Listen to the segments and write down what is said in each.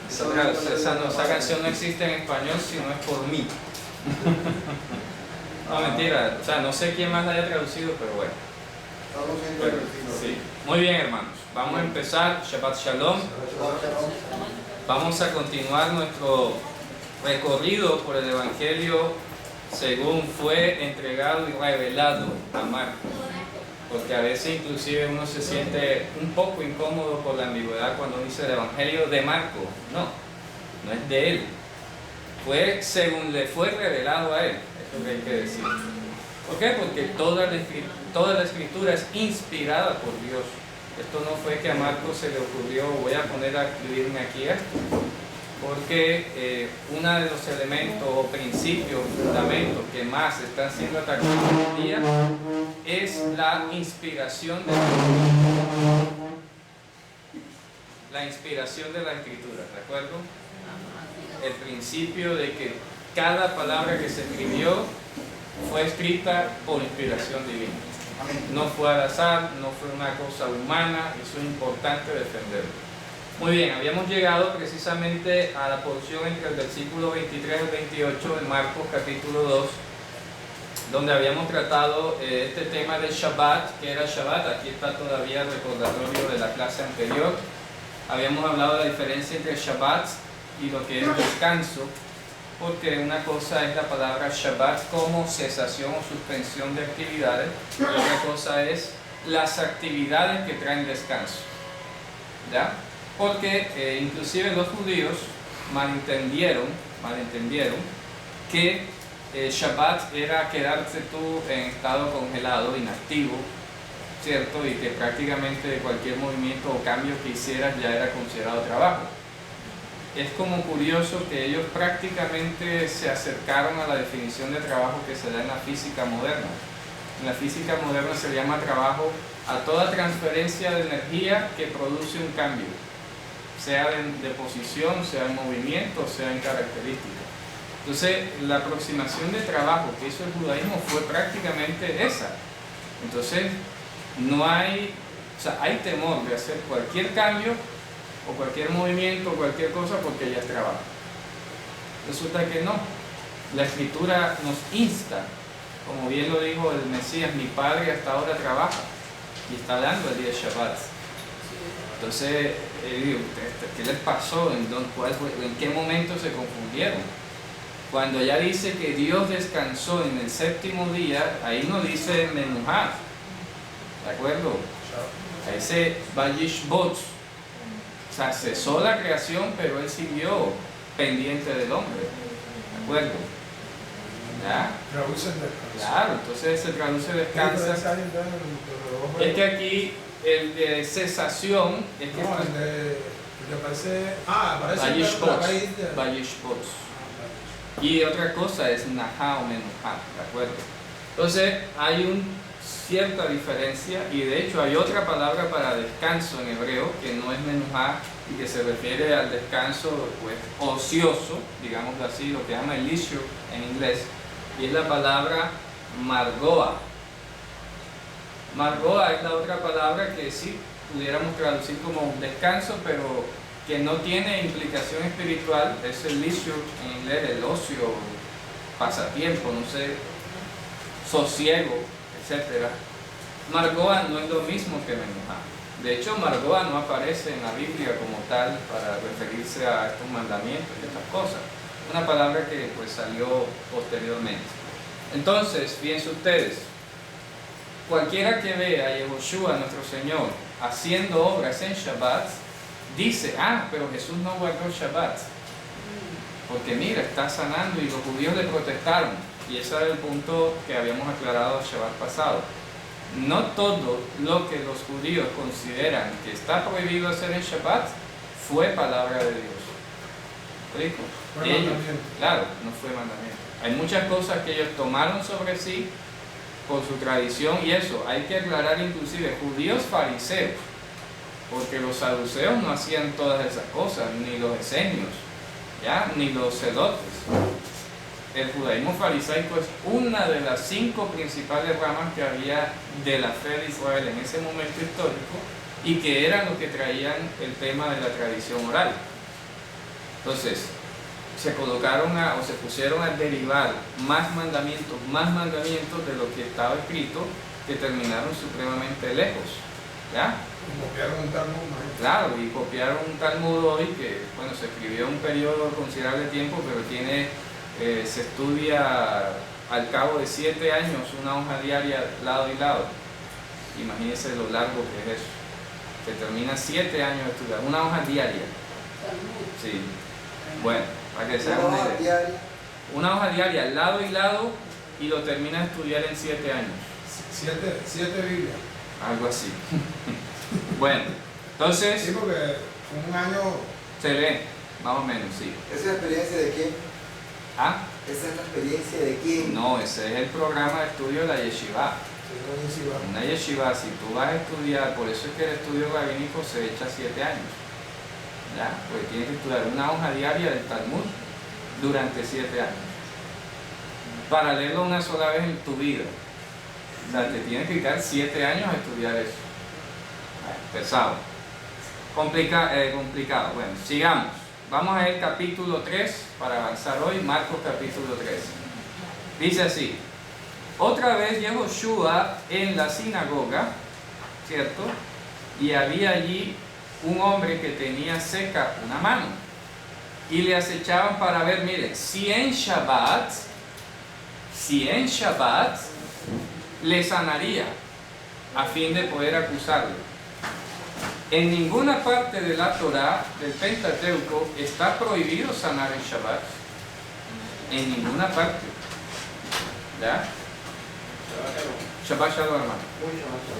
Esa canción no existe en español si no es por mí. No, mentira, o sea, no sé quién más la haya traducido, pero bueno. Sí. Muy bien, hermanos, vamos a empezar. Shabbat Shalom. Vamos a continuar nuestro recorrido por el Evangelio según fue entregado y revelado a Marcos, porque a veces inclusive uno se siente un poco incómodo por la ambigüedad cuando dice el Evangelio de Marcos. No es de él, fue según le fue revelado a él, es lo que hay que decir. ¿Por qué? Porque toda la escritura es inspirada por Dios. Esto no fue que a Marcos se le ocurrió, voy a poner a escribirme aquí esto, porque uno de los elementos o principios, fundamentos que más están siendo atacados hoy en día es la inspiración de la escritura, ¿de acuerdo? El principio de que cada palabra que se escribió fue escrita por inspiración divina. No fue al azar, no fue una cosa humana, eso es importante defenderlo. Muy bien, habíamos llegado precisamente a la porción entre el versículo 23 al 28 de Marcos capítulo 2, donde habíamos tratado este tema del Shabbat. ¿Qué era Shabbat? Aquí está todavía el recordatorio de la clase anterior. Habíamos hablado de la diferencia entre Shabbat y lo que es descanso, porque una cosa es la palabra Shabbat como cesación o suspensión de actividades, y otra cosa es las actividades que traen descanso, ¿ya? Porque inclusive los judíos malentendieron que Shabbat era quedarse tú en estado congelado, inactivo, ¿cierto? Y que prácticamente cualquier movimiento o cambio que hicieras ya era considerado trabajo. Es como curioso que ellos prácticamente se acercaron a la definición de trabajo que se da en la física moderna. En la física moderna se llama trabajo a toda transferencia de energía que produce un cambio, sea de posición, sea en movimiento, sea en características. Entonces, la aproximación de trabajo que hizo el judaísmo fue prácticamente esa. Entonces, hay temor de hacer cualquier cambio o cualquier movimiento o cualquier cosa porque ya es trabajo. Resulta que no. La escritura nos insta, como bien lo dijo el Mesías, mi Padre hasta ahora trabaja y está dando el día de Shabbat. Entonces, ¿qué les pasó? ¿En qué momento se confundieron? Cuando ya dice que Dios descansó en el séptimo día, ahí no dice menujar, ¿de acuerdo? Ahí dice vayishbot, o sea, cesó la creación, pero Él siguió pendiente del hombre, ¿de acuerdo? ¿Ya? Traduce descanso. Claro, entonces se traduce descansa. Es que aquí el de cesación es que parece Vayishbot. Y otra cosa es Nahá o Menuhá, ¿de acuerdo? Entonces hay una cierta diferencia, y de hecho hay otra palabra para descanso en hebreo que no es Menuhá y que se refiere al descanso pues ocioso, digámoslo así, lo que llama el leisure en inglés, y es la palabra margoa. Margoa es la otra palabra que sí pudiéramos traducir como descanso, pero que no tiene implicación espiritual. Es el leisure en inglés, el ocio, pasatiempo, no sé, sosiego, etc. Margoa no es lo mismo que menuhá. De hecho, Margoa no aparece en la Biblia como tal para referirse a estos mandamientos y estas cosas. Una palabra que pues salió posteriormente. Entonces, fíjense ustedes, cualquiera que vea a Yehoshua, nuestro Señor, haciendo obras en Shabbat, dice, pero Jesús no guardó Shabbat. Porque mira, está sanando y los judíos le protestaron. Y ese era el punto que habíamos aclarado el Shabbat pasado. No todo lo que los judíos consideran que está prohibido hacer en Shabbat fue palabra de Dios. ¿Explico? Claro, no fue mandamiento. Hay muchas cosas que ellos tomaron sobre sí por su tradición, y eso hay que aclarar, inclusive judíos fariseos, porque los saduceos no hacían todas esas cosas, ni los esenios, ¿ya? Ni los celotes. El judaísmo farisaico es una de las 5 principales ramas que había de la fe de Israel en ese momento histórico, y que eran los que traían el tema de la tradición oral. Entonces, se pusieron a derivar más mandamientos de lo que estaba escrito, que terminaron supremamente lejos. ¿Ya? Copiaron un Talmud, ¿no? Claro, y copiaron un Talmud hoy que, bueno, se escribió en un periodo considerable de tiempo, pero se estudia al cabo de 7 años una hoja diaria lado y lado. Imagínense lo largo que es eso. Se termina 7 años de estudiar, una hoja diaria. Sí. Bueno, para que se hagan una idea. Una hoja diaria lado y lado, y lo termina de estudiar en 7 años. 7 Biblias. Algo así. Bueno, entonces Sí, porque un año. se lee, más o menos, sí. ¿Esa es la experiencia de quién? ¿Ah? ¿Esa es la experiencia de quién? No, ese es el programa de estudio de la yeshiva. Una yeshiva, si tú vas a estudiar, por eso es que el estudio rabínico se echa 7 años. ¿Ya? Porque tienes que estudiar una hoja diaria del Talmud durante 7 años. Para leerlo una sola vez en tu vida. O sea, te tienes que dedicar 7 años a estudiar eso. Pesado. Complicado. Bueno, sigamos. Vamos a ver capítulo 3 para avanzar hoy. Marcos capítulo 3. Dice así: otra vez Yehoshua en la sinagoga, ¿cierto? Y había allí un hombre que tenía seca una mano. Y le acechaban para ver, miren, si en Shabbat le sanaría, a fin de poder acusarlo. En ninguna parte de la Torá, del Pentateuco, está prohibido sanar en Shabbat. En ninguna parte. ¿Ya? Shabbat Shalom, hermano.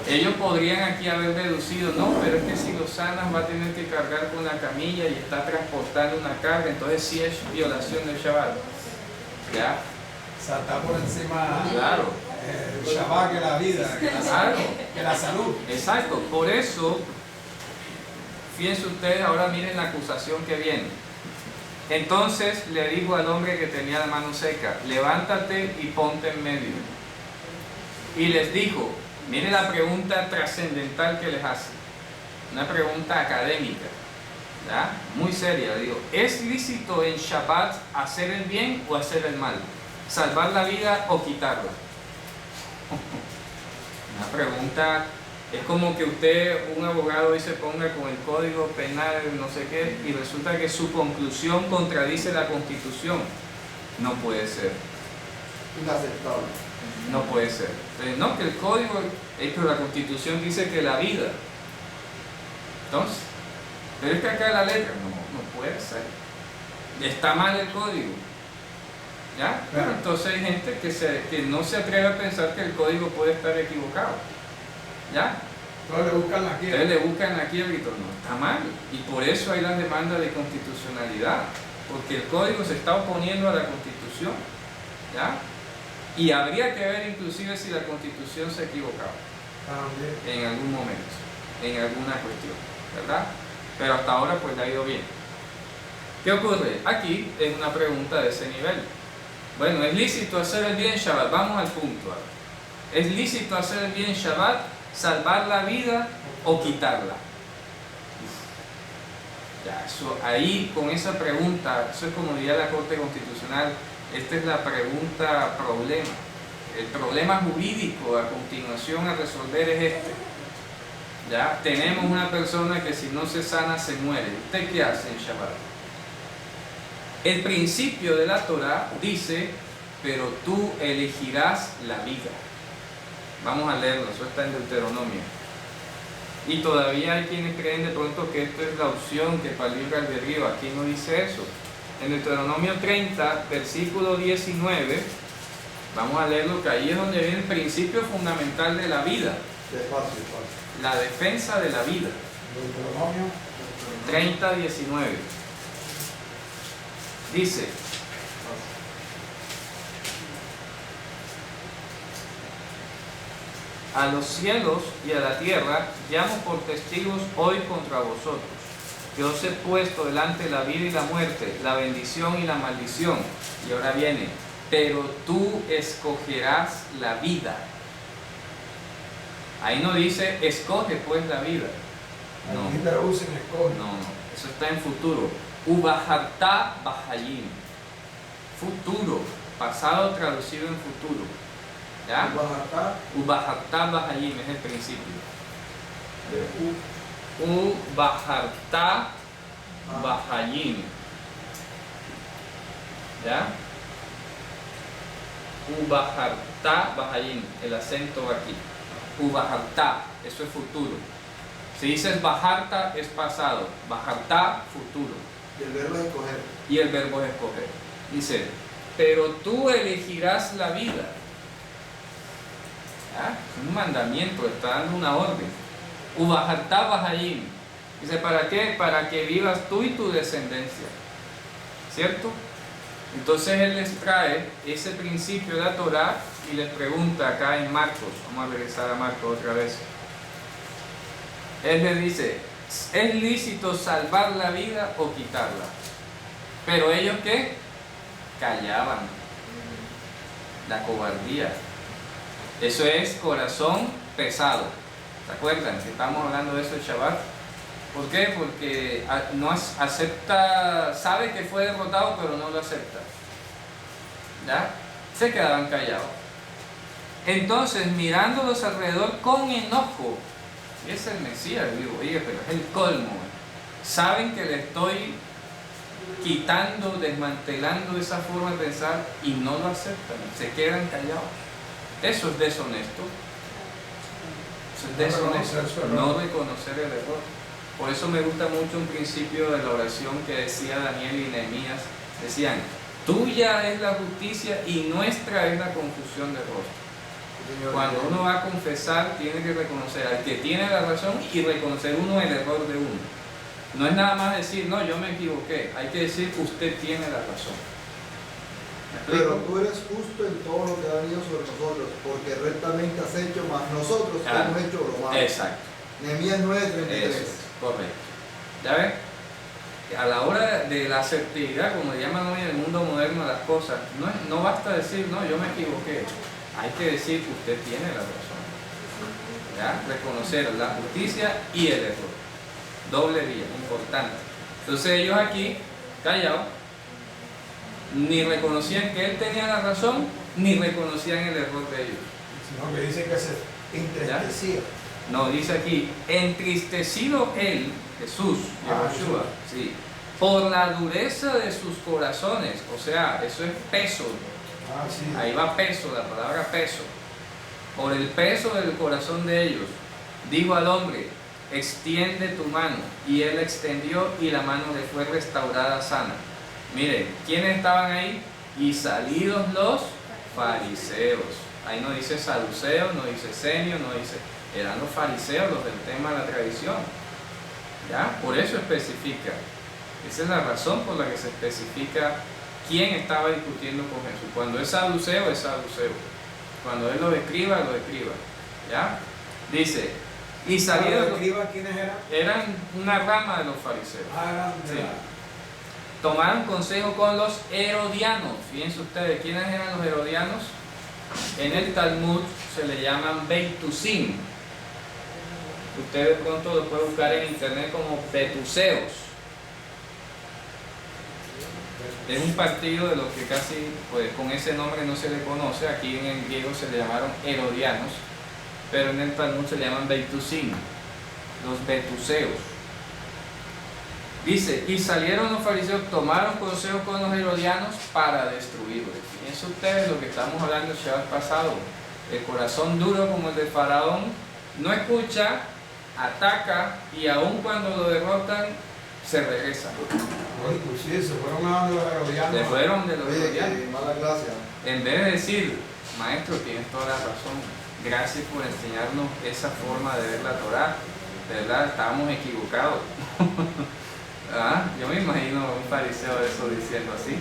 Ellos podrían aquí haber deducido, no, pero es que si lo sanas va a tener que cargar con la camilla y está transportando una carga, entonces sí es violación del Shabbat. ¿Ya? O sea, está por encima. Claro. El Shabbat, que la vida, que la salud. Exacto, por eso, fíjense ustedes, ahora miren la acusación que viene. Entonces le dijo al hombre que tenía la mano seca: levántate y ponte en medio. Y les dijo, miren la pregunta trascendental que les hace, una pregunta académica, ¿ya? Muy seria. Le digo: ¿es lícito en Shabbat hacer el bien o hacer el mal? ¿Salvar la vida o quitarla? Una pregunta, es como que usted, un abogado, hoy se ponga con el código penal, no sé qué, y resulta que su conclusión contradice la Constitución. No puede ser. Inaceptable. No puede ser. Entonces, no, que el código, pero la Constitución dice que la vida. Entonces, pero es que acá la letra, no puede ser. Está mal el código. ¿Ya? Pero entonces hay gente que no se atreve a pensar que el código puede estar equivocado. ¿Ya? Entonces le buscan la quiebra. Ustedes le buscan la quiebra y todo. No, está mal. Y por eso hay las demandas de constitucionalidad. Porque el código se está oponiendo a la Constitución. ¿Ya? Y habría que ver inclusive si la Constitución se ha equivocado. También. En algún momento. En alguna cuestión. ¿Verdad? Pero hasta ahora pues le ha ido bien. ¿Qué ocurre? Aquí es una pregunta de ese nivel. Bueno, ¿es lícito hacer el bien Shabbat? Vamos al punto. ¿Es lícito hacer el bien Shabbat, salvar la vida o quitarla? Ya, eso, ahí con esa pregunta, eso es como diría la Corte Constitucional, esta es la pregunta problema. El problema jurídico a continuación a resolver es este. Ya, tenemos una persona que si no se sana se muere. ¿Usted qué hace en Shabbat? El principio de la Torá dice, pero tú elegirás la vida. Vamos a leerlo, eso está en Deuteronomio. Y todavía hay quienes creen de pronto que esto es la opción, que para el libre albedrío. Aquí no dice eso. En Deuteronomio 30, versículo 19, vamos a leerlo, que ahí es donde viene el principio fundamental de la vida. Despacio. La defensa de la vida. Deuteronomio 30, 19. Dice: a los cielos y a la tierra llamo por testigos hoy contra vosotros, que os he puesto delante la vida y la muerte, la bendición y la maldición. Y ahora viene: pero tú escogerás la vida. Ahí no dice escoge pues la vida. aquí traducen escoge. No, eso está en futuro. Ubaharta Bahayim. Futuro, pasado traducido en futuro. ¿Ya? Ubaharta Bahayim es el principio. Ubaharta Bahayim. ¿Ya? Ubaharta Bahayim, el acento aquí. Ubaharta, eso es futuro. Si dices Baharta es pasado, Baharta futuro. Y el verbo es escoger. Y el verbo es escoger. Dice, pero tú elegirás la vida. ¿Ya? Es un mandamiento, está dando una orden. Ubaharta Bahayim. Dice, ¿para qué? Para que vivas tú y tu descendencia. ¿Cierto? Entonces él les trae ese principio de la Torah y les pregunta acá en Marcos. Vamos a regresar a Marcos otra vez. Él les dice, ¿es lícito salvar la vida o quitarla? Pero ellos ¿qué? Callaban. La cobardía. Eso es corazón pesado. ¿Se acuerdan? Que estamos hablando de eso el Shabbat. ¿Por qué? Porque no acepta, sabe que fue derrotado, pero no lo acepta. ¿Ya? Se quedaban callados. Entonces, mirándolos alrededor con enojo, es el Mesías, digo, oye, pero es el colmo. Saben que le estoy quitando, desmantelando esa forma de pensar y no lo aceptan, se quedan callados. Eso es deshonesto. Eso es deshonesto, no reconocer el error. Por eso me gusta mucho un principio de la oración que decía Daniel y Nehemías. Decían, tuya es la justicia y nuestra es la confusión de rostro. Cuando uno va a confesar, tiene que reconocer al que tiene la razón y reconocer uno el error de uno. No es nada más decir, no, yo me equivoqué. Hay que decir, usted tiene la razón. Pero tú eres justo en todo lo que ha venido sobre nosotros, porque rectamente has hecho, más nosotros hemos hecho lo malo. Exacto. Nehemías 9:33. Correcto. ¿Ya ves? A la hora de la asertividad, como le llaman hoy en el mundo moderno las cosas, no basta decir, no, yo me equivoqué. Hay que decir que usted tiene la razón. ¿Ya? Reconocer la justicia y el error. Doble vía, importante. Entonces ellos aquí, callados, ni reconocían que él tenía la razón, ni reconocían el error de ellos. Sino que dice que se entristecía. No, dice aquí, entristecido él, Jesús, Yahushua, sí, por la dureza de sus corazones, o sea, eso es peso, Sí. ahí va peso, la palabra peso, por el peso del corazón de ellos, dijo al hombre, extiende tu mano, y él extendió y la mano le fue restaurada sana. Miren, ¿quiénes estaban ahí? Y salidos los fariseos, ahí no dice saduceos, no dice senios, no dice... Eran los fariseos los del tema de la tradición. ¿Ya? Por eso especifica. Esa es la razón por la que se especifica quién estaba discutiendo con Jesús. Cuando es saduceo, es saduceo. Cuando él lo describa, lo describa. ¿Ya? Dice, y salieron... ¿Quiénes eran? Eran una rama de los fariseos. Sí. Tomaron consejo con los herodianos. Fíjense ustedes, ¿quiénes eran los herodianos? En el Talmud se le llaman Beitusim. Usted de pronto lo puede buscar en internet como Betuseos. Es un partido de los que casi pues, con ese nombre no se le conoce. Aquí en el griego se le llamaron herodianos, pero en el Talmud se le llaman Beitusim, los Betuseos. Dice, y salieron los fariseos, tomaron consejo con los herodianos para destruirlos. Fíjense ustedes lo que estamos hablando el Shabbat pasado. El corazón duro como el de Faraón no escucha, ataca y aun cuando lo derrotan se regresa. Oye, pues sí, se fueron a los herodianos. Se fueron de los Oye, herodianos. qué mala clase. En vez de decir, maestro, tienes toda la razón, gracias por enseñarnos esa forma de ver la Torah. De verdad, estábamos equivocados. Yo me imagino un fariseo de eso diciendo así.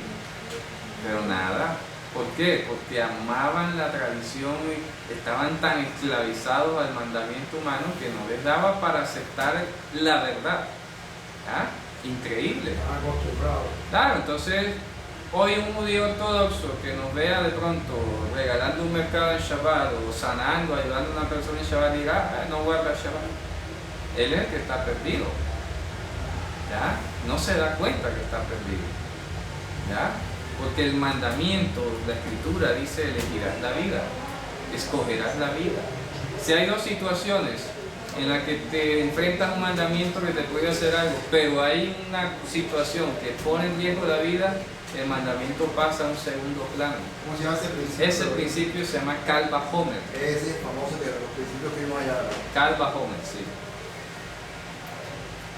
Pero nada. ¿Por qué? Porque amaban la tradición y estaban tan esclavizados al mandamiento humano que no les daba para aceptar la verdad. Increíble. Acostumbrados. Claro, entonces hoy un judío ortodoxo que nos vea de pronto regalando un mercado en Shabbat o sanando, ayudando a una persona en Shabbat, dirá, no guarda Shabbat. Él es el que está perdido. ¿Ya? no se da cuenta que está perdido. ¿Ya? Porque el mandamiento, la escritura dice: elegirás la vida, escogerás la vida. Si hay dos situaciones en las que te enfrentas a un mandamiento que te puede hacer algo, pero hay una situación que pone en riesgo la vida, el mandamiento pasa a un segundo plano. ¿Cómo se llama ese principio? Ese principio se llama Kal Vachomer. Ese es famoso, que los principios que vimos allá. Kal Vachomer, sí.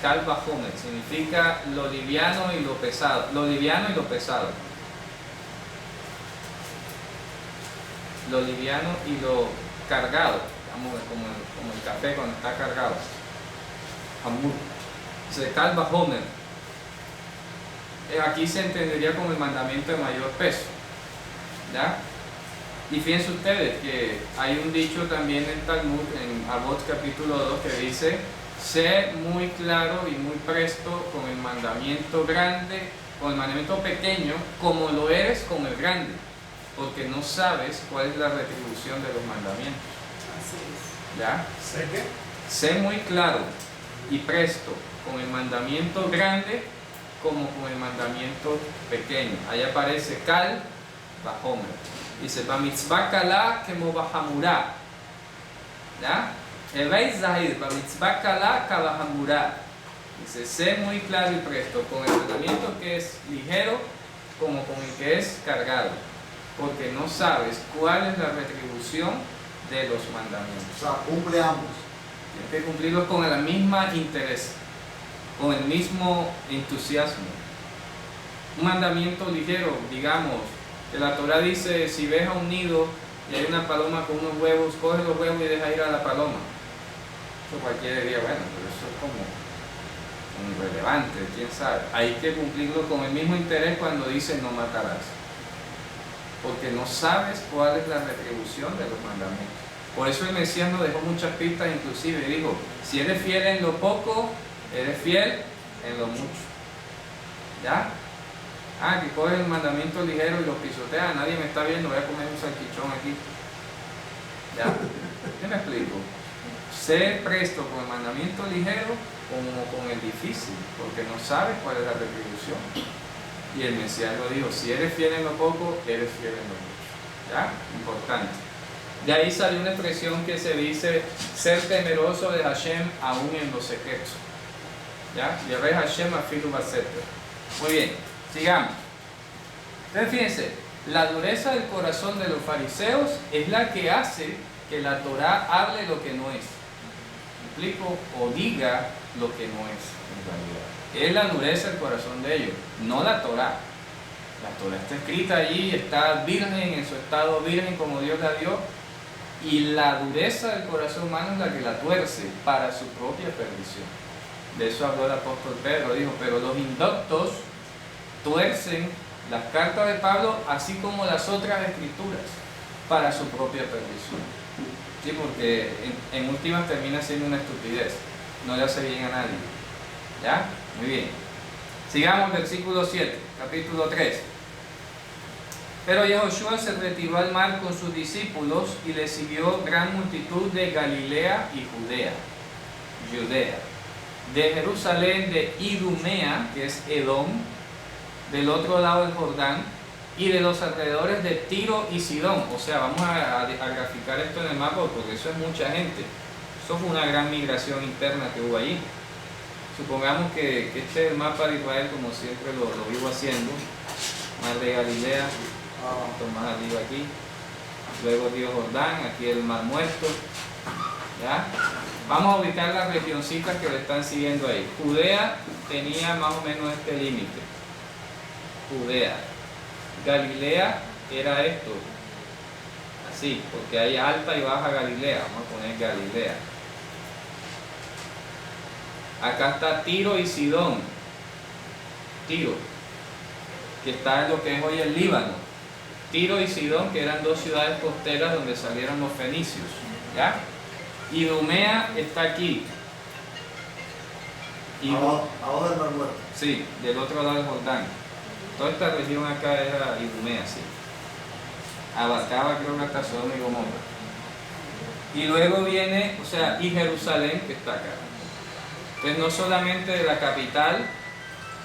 Kal Vachomer significa lo liviano y lo pesado. Lo liviano y lo pesado. Lo liviano y lo cargado, como el café cuando está cargado. Hamur. Dice Kal Vachomer. Aquí se entendería como el mandamiento de mayor peso. ¿Ya? Y fíjense ustedes que hay un dicho también en Talmud, en Avot capítulo 2, que dice: sé muy claro y muy presto con el mandamiento grande, con el mandamiento pequeño, como lo eres con el grande, porque no sabes cuál es la retribución de los mandamientos. Así es. ¿Ya? ¿Sé qué? Sé muy claro y presto con el mandamiento grande como con el mandamiento pequeño. Ahí aparece Kal Vachomer. Dice: Bamitzvah Kalá kemo Bahamurá. ¿Ya? El Rey Zahir, Bamitzvah Kalá Kabahamurá. Dice: sé muy claro y presto con el mandamiento que es ligero como con el que es cargado, porque no sabes cuál es la retribución de los mandamientos. O sea, cumple ambos. Tienes que cumplirlos con el mismo interés, con el mismo entusiasmo. Un mandamiento ligero, digamos, que la Torah dice: si ves a un nido y hay una paloma con unos huevos, coge los huevos y deja ir a la paloma. Eso cualquiera diría: bueno, pero eso es como irrelevante, quién sabe. Hay que cumplirlo con el mismo interés cuando dice: no matarás, porque no sabes cuál es la retribución de los mandamientos. Por eso el Mesías nos dejó muchas pistas, inclusive dijo: si eres fiel en lo poco, eres fiel en lo mucho. ¿Ya? Que coge el mandamiento ligero y lo pisotea: nadie me está viendo, voy a comer un salchichón aquí. ¿Ya? ¿Qué me explico? Sé presto con el mandamiento ligero como con el difícil, porque no sabes cuál es la retribución. Y el Mesías lo dijo: si eres fiel en lo poco, eres fiel en lo mucho. ¿Ya? Importante. De ahí salió una expresión que se dice: ser temeroso de Hashem aún en los secretos. ¿Ya? Yereh Hashem afilu baseter. Muy bien, sigamos. Entonces fíjense, la dureza del corazón de los fariseos es la que hace que la Torah hable lo que no es. ¿Me explico? O diga lo que no es en realidad. Es la dureza del corazón de ellos, no la Torah. La Torah está escrita allí, está virgen, en su estado virgen como Dios la dio, y la dureza del corazón humano es la que la tuerce para su propia perdición. De eso habló el apóstol Pedro, dijo: pero los indoctos tuercen las cartas de Pablo así como las otras escrituras para su propia perdición. Sí, porque en últimas termina siendo una estupidez, no le hace bien a nadie. ¿Ya? Muy bien. Sigamos, versículo 7, capítulo 3. Pero Yehoshua se retiró al mar con sus discípulos y le siguió gran multitud de Galilea y Judea, de Jerusalén, de Idumea, que es Edom, del otro lado del Jordán, y de los alrededores de Tiro y Sidón. O sea, vamos a graficar esto en el mapa, porque eso es mucha gente. Eso fue una gran migración interna que hubo allí. Supongamos que este es el mapa de Israel, como siempre lo vivo haciendo. Mar de Galilea, más arriba aquí, luego río Jordán, aquí el Mar Muerto. ¿Ya? Vamos a ubicar las regioncitas que lo están siguiendo ahí. Judea tenía más o menos este límite. Judea. Galilea era esto, así, porque hay alta y baja Galilea. Vamos a poner Galilea. Acá está Tiro y Sidón. Tiro, que está en lo que es hoy el Líbano. Tiro y Sidón, que eran dos ciudades costeras donde salieron los fenicios. ¿Ya? Idumea está aquí. Abajo del Mar Muerto. Sí, del otro lado del Jordán. Toda esta región acá era Idumea, sí. Abarcaba, creo que hasta Sodoma y Gomorra. Y luego viene, o sea, y Jerusalén, que está acá. Entonces no solamente de la capital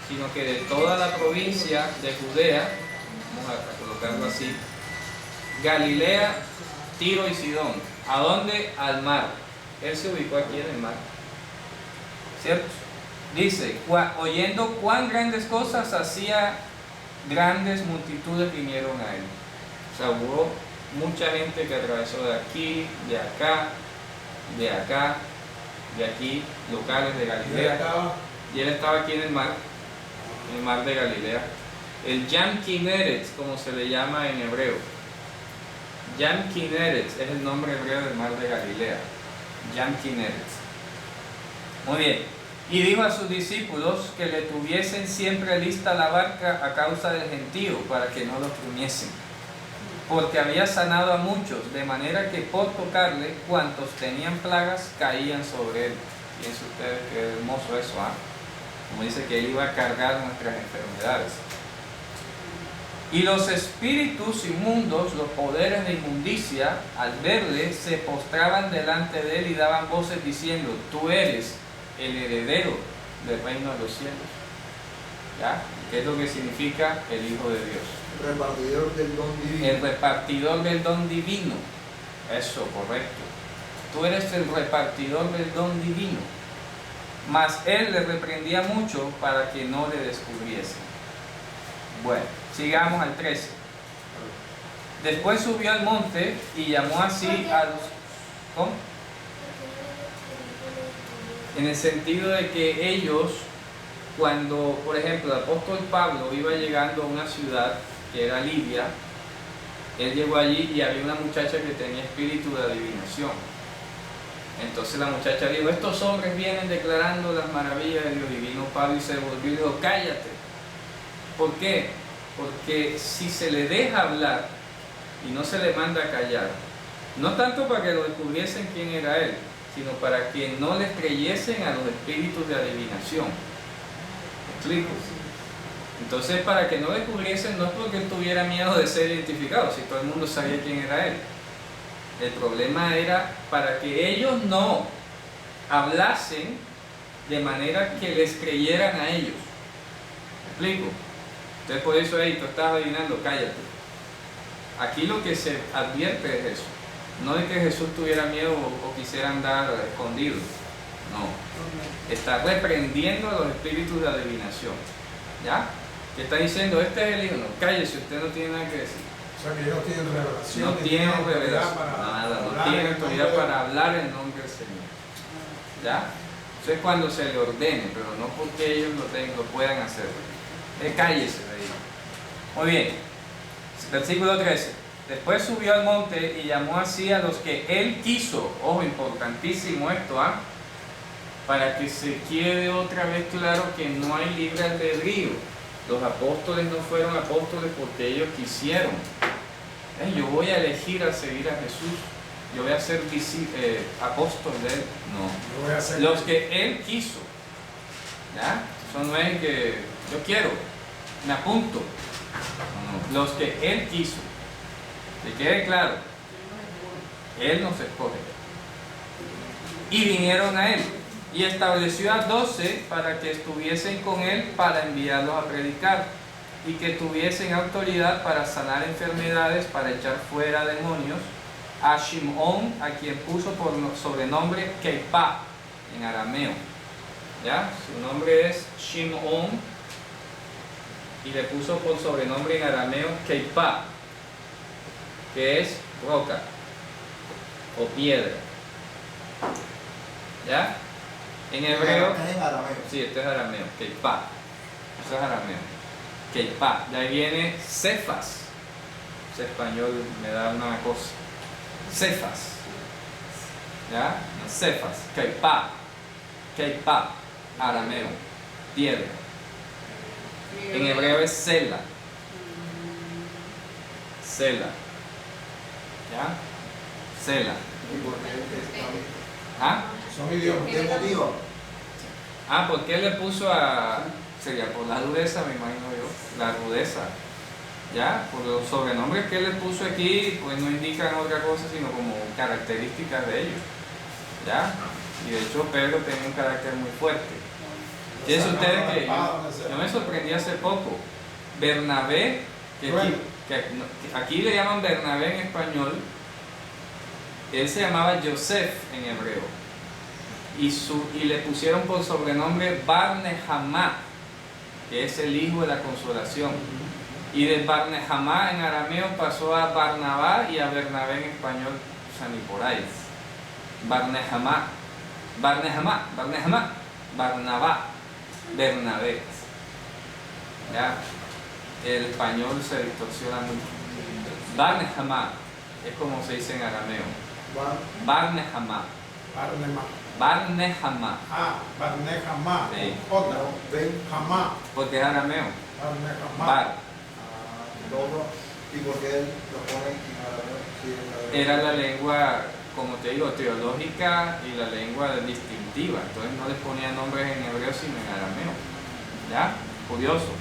sino que de toda la provincia de Judea, vamos a colocarlo así, Galilea, Tiro y Sidón. ¿A dónde? Al mar. Él se ubicó aquí en el mar, ¿cierto? Dice, oyendo cuán grandes cosas hacía, grandes multitudes vinieron a él. O sea, hubo mucha gente que atravesó de aquí, de acá, de acá, de aquí, locales de Galilea. Y él estaba aquí en el mar de Galilea. El Yam Kinneret, como se le llama en hebreo. Yam Kinneret es el nombre hebreo del mar de Galilea. Yam Kinneret. Muy bien. Y dijo a sus discípulos que le tuviesen siempre lista la barca a causa del gentío, para que no lo oprimiesen. Porque había sanado a muchos, de manera que por tocarle, cuantos tenían plagas caían sobre él. Piensen ustedes qué hermoso eso, ¿ah? Como dice que él iba a cargar nuestras enfermedades. Y los espíritus inmundos, los poderes de inmundicia, al verle, se postraban delante de él y daban voces diciendo: tú eres el heredero del reino de los cielos. ¿Ya? ¿Qué es lo que significa el Hijo de Dios? El repartidor del don divino. El repartidor del don divino. Eso, correcto. Tú eres el repartidor del don divino. Mas él le reprendía mucho para que no le descubriesen. Bueno, sigamos al 13. Después subió al monte y llamó así a los... ¿Cómo? En el sentido de que ellos, cuando, por ejemplo, el apóstol Pablo iba llegando a una ciudad que era Libia, él llegó allí y había una muchacha que tenía espíritu de adivinación. Entonces la muchacha dijo: estos hombres vienen declarando las maravillas de Dios. Y vino Pablo y se volvió y dijo: cállate. ¿Por qué? Porque si se le deja hablar y no se le manda a callar, no tanto para que lo descubriesen quién era él, sino para que no les creyesen a los espíritus de adivinación. ¿Me explico? Entonces, para que no descubriesen, no es porque él tuviera miedo de ser identificado, si todo el mundo sabía quién era él. El problema era para que ellos no hablasen de manera que les creyeran a ellos. ¿Me explico? Entonces, por eso ahí tú estás adivinando, cállate. Aquí lo que se advierte es eso. No de que Jesús tuviera miedo o quisiera andar escondido. No. Está reprendiendo a los espíritus de adivinación. ¿Ya? Que está diciendo: este es el Hijo. No, cállese, usted no tiene nada que decir. O sea, que ellos tienen revelación. No tienen revelación. Para nada, no tienen autoridad para hablar en nombre del Señor. ¿Ya? Eso es cuando se le ordene, pero no porque ellos lo puedan hacer. Cállese de ahí. Muy bien. Versículo 13. Después subió al monte y llamó así a los que él quiso. Ojo, importantísimo esto, ¿ah? Para que se quede otra vez claro que no hay libre albedrío. Los apóstoles no fueron apóstoles porque ellos quisieron. Yo voy a elegir a seguir a Jesús. Yo voy a ser apóstol de él. No. Los que él quiso. ¿Ya? Eso no es que yo quiero, me apunto. No. Los que él quiso. Que quede claro, él nos escoge. Y vinieron a él y estableció a 12 para que estuviesen con él para enviarlos a predicar, y que tuviesen autoridad para sanar enfermedades, para echar fuera demonios. A Shimón, a quien puso por sobrenombre Keipá en arameo. ¿Ya? Su nombre es Shimón y le puso por sobrenombre en arameo Keipá, que es roca o piedra. ¿Ya? En hebreo. Es en arameo. Sí, esto es arameo. Keipá. Eso es arameo. Keipá. De ahí viene Cefas. Ese español me da una cosa. Cefas. ¿Ya? No, Cefas. Keipá. Keipá. Arameo. Piedra. En hebreo es Sela. Sela. ¿Ya? Sela. ¿Ah? Son idiomas. ¿Qué motivo? Ah, porque él le puso a... Sería por la dureza, me imagino yo. La rudeza. ¿Ya? Por los sobrenombres que él le puso aquí, pues no indican otra cosa, sino como características de ellos. ¿Ya? Y de hecho Pedro tenía un carácter muy fuerte. Fíjense ustedes que yo me sorprendí hace poco. Bernabé, que aquí le llaman Bernabé en español, él se llamaba Yosef en hebreo. Y le pusieron por sobrenombre Bar Nehamá, que es el hijo de la consolación. Y de Bar Nehamá en arameo pasó a Barnabá y a Bernabé en español, Saniporais. Bar Nehamá, Bar Nehamá, Bar Nehamá, Barnabá, Bernabé. ¿Ya? El español se distorsiona mucho. Bar Nehamá es como se dice en arameo. Bar Nehamá. Bar Nehamá. Bar Nehamá. Sí. J. Jamá. Porque es arameo. Bar Nehamá. Bar. ¿Y por qué él lo pone en arameo? Sí, en arameo. Era la lengua, como te digo, teológica y la lengua distintiva. Entonces no les ponía nombres en hebreo sino en arameo. ¿Ya? Curioso.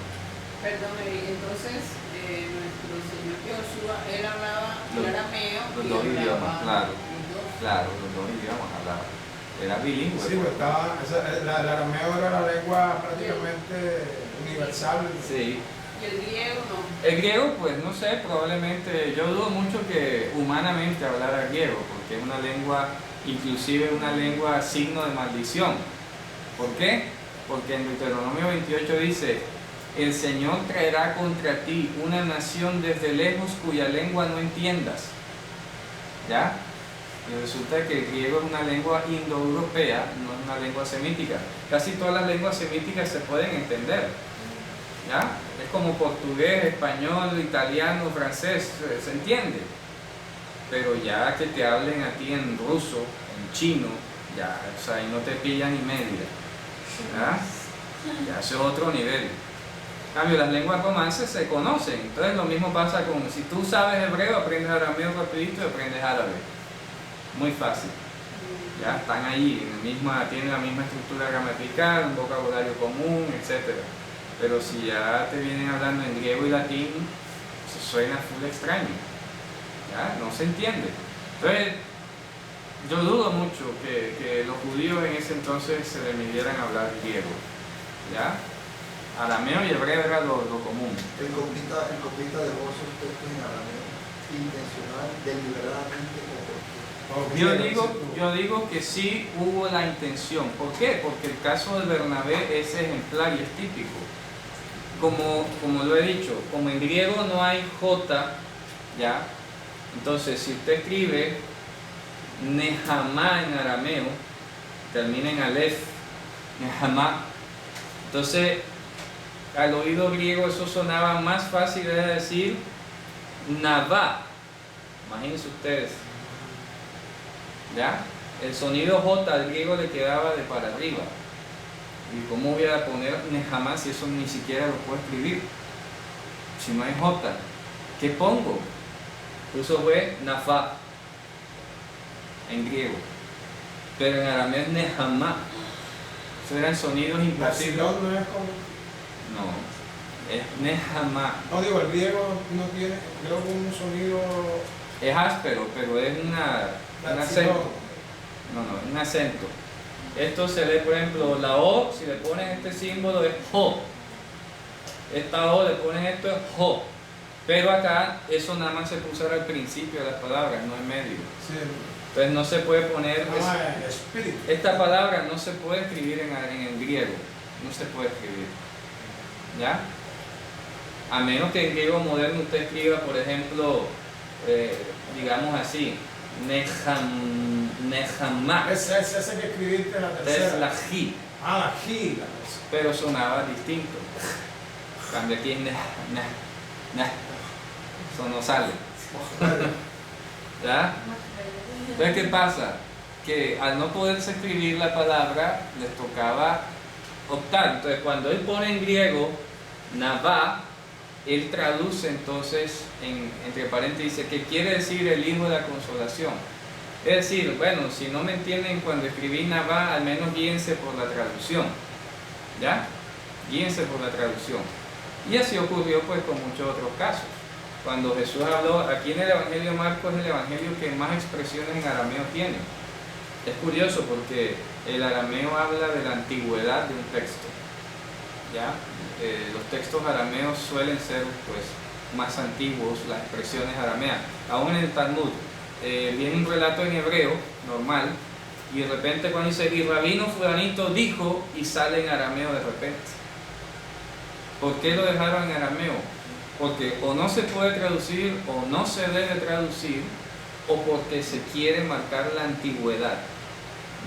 Perdón, entonces nuestro Señor Josué, él hablaba el arameo Los y dos hablaba idiomas, claro. los dos. Claro, los dos idiomas hablaba. Era bilingüe. Sí, pues el arameo era la lengua prácticamente universal. Sí. Y el griego no. El griego, pues no sé, probablemente, yo dudo mucho que humanamente hablara griego, porque es una lengua, inclusive una lengua signo de maldición. ¿Por qué? Porque en Deuteronomio 28 dice: el Señor traerá contra ti una nación desde lejos cuya lengua no entiendas. ¿Ya? Y resulta que el griego es una lengua indoeuropea, no es una lengua semítica. Casi todas las lenguas semíticas se pueden entender. ¿Ya? Es como portugués, español, italiano, francés, se entiende. Pero ya que te hablen a ti en ruso, en chino, ya, o sea, y no te pillan ni media. ¿Ya? Ya eso es otro nivel. En cambio, las lenguas romances se conocen. Entonces lo mismo pasa con, si tú sabes hebreo, aprendes arameo rapidito y aprendes árabe. Muy fácil. Ya están ahí, tienen la misma estructura gramatical, un vocabulario común, etc. Pero si ya te vienen hablando en griego y latín, eso suena full extraño. ¿Ya? No se entiende. Entonces, yo dudo mucho que los judíos en ese entonces se le midieran a hablar griego. ¿Ya? Arameo y hebreo era lo común. El copista dejó esos textos en arameo intencional, deliberadamente, Yo digo que sí hubo la intención. ¿Por qué? Porque el caso de Bernabé es ejemplar y es típico. Como lo he dicho, como en griego no hay J, ¿ya? Entonces, si usted escribe Nehamá en arameo, termina en Aleph, Nehamá. Entonces, al oído griego eso sonaba más fácil de decir Navá. Imagínense ustedes. ¿Ya? El sonido J al griego le quedaba de para arriba. ¿Y cómo voy a poner Nehamá si eso ni siquiera lo puedo escribir? Si no hay J, ¿qué pongo? Puso fue Nafá en griego, pero en arameo es Nehamá. Esos eran sonidos imposibles. No es como... No, es Nehamá. No digo, el griego no tiene, creo que un sonido... Es áspero, pero es un acento. No, un acento. Esto se lee, por ejemplo, la O, si le ponen este símbolo es Jo. Esta O le ponen esto es Jo. Pero acá eso nada más se puede usar al principio de las palabras, no en medio. Sí. Entonces no se puede poner... espíritu. Esta palabra no se puede escribir en el griego. No se puede escribir. ¿Ya? A menos que en griego moderno usted escriba, por ejemplo, digamos así, Nehamá. Ese que escribiste en la tercera. Es la Ji. La Ji. Pero sonaba distinto. Cambio aquí es eso no sale. ¿Ya? Entonces, ¿qué pasa? Que al no poderse escribir la palabra, les tocaba optar. Entonces, cuando él pone en griego Navá, él traduce entonces, entre paréntesis, dice que quiere decir el hijo de la consolación. Es decir, bueno, si no me entienden cuando escribí Navá, al menos guíense por la traducción. ¿Ya? Guíense por la traducción. Y así ocurrió pues con muchos otros casos. Cuando Jesús habló, aquí en el Evangelio de Marcos es el Evangelio que más expresiones en arameo tiene. Es curioso porque el arameo habla de la antigüedad de un texto. ¿ya? Los textos arameos suelen ser pues, más antiguos, las expresiones arameas. Aún en el Talmud viene un relato en hebreo, normal, y de repente cuando dice, y rabino fulanito dijo, y sale en arameo de repente. ¿Por qué lo dejaron en arameo? Porque o no se puede traducir, o no se debe traducir, o porque se quiere marcar la antigüedad.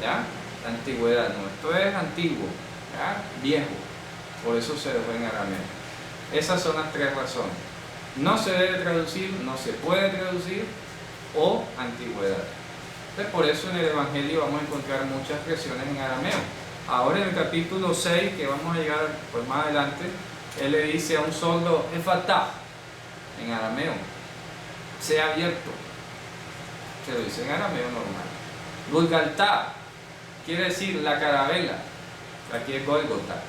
¿Ya? La antigüedad, no, esto es antiguo, ¿ya? Viejo. Por eso se dejó en arameo. Esas son las tres razones. No se debe traducir, no se puede traducir, o antigüedad. Entonces, por eso en el Evangelio vamos a encontrar muchas expresiones en arameo. Ahora en el capítulo 6, que vamos a llegar pues, más adelante, él le dice a un sordo, efatá, en arameo, sea abierto. Se lo dice en arameo normal. Gulgaltá, quiere decir la carabela. Aquí es Golgota,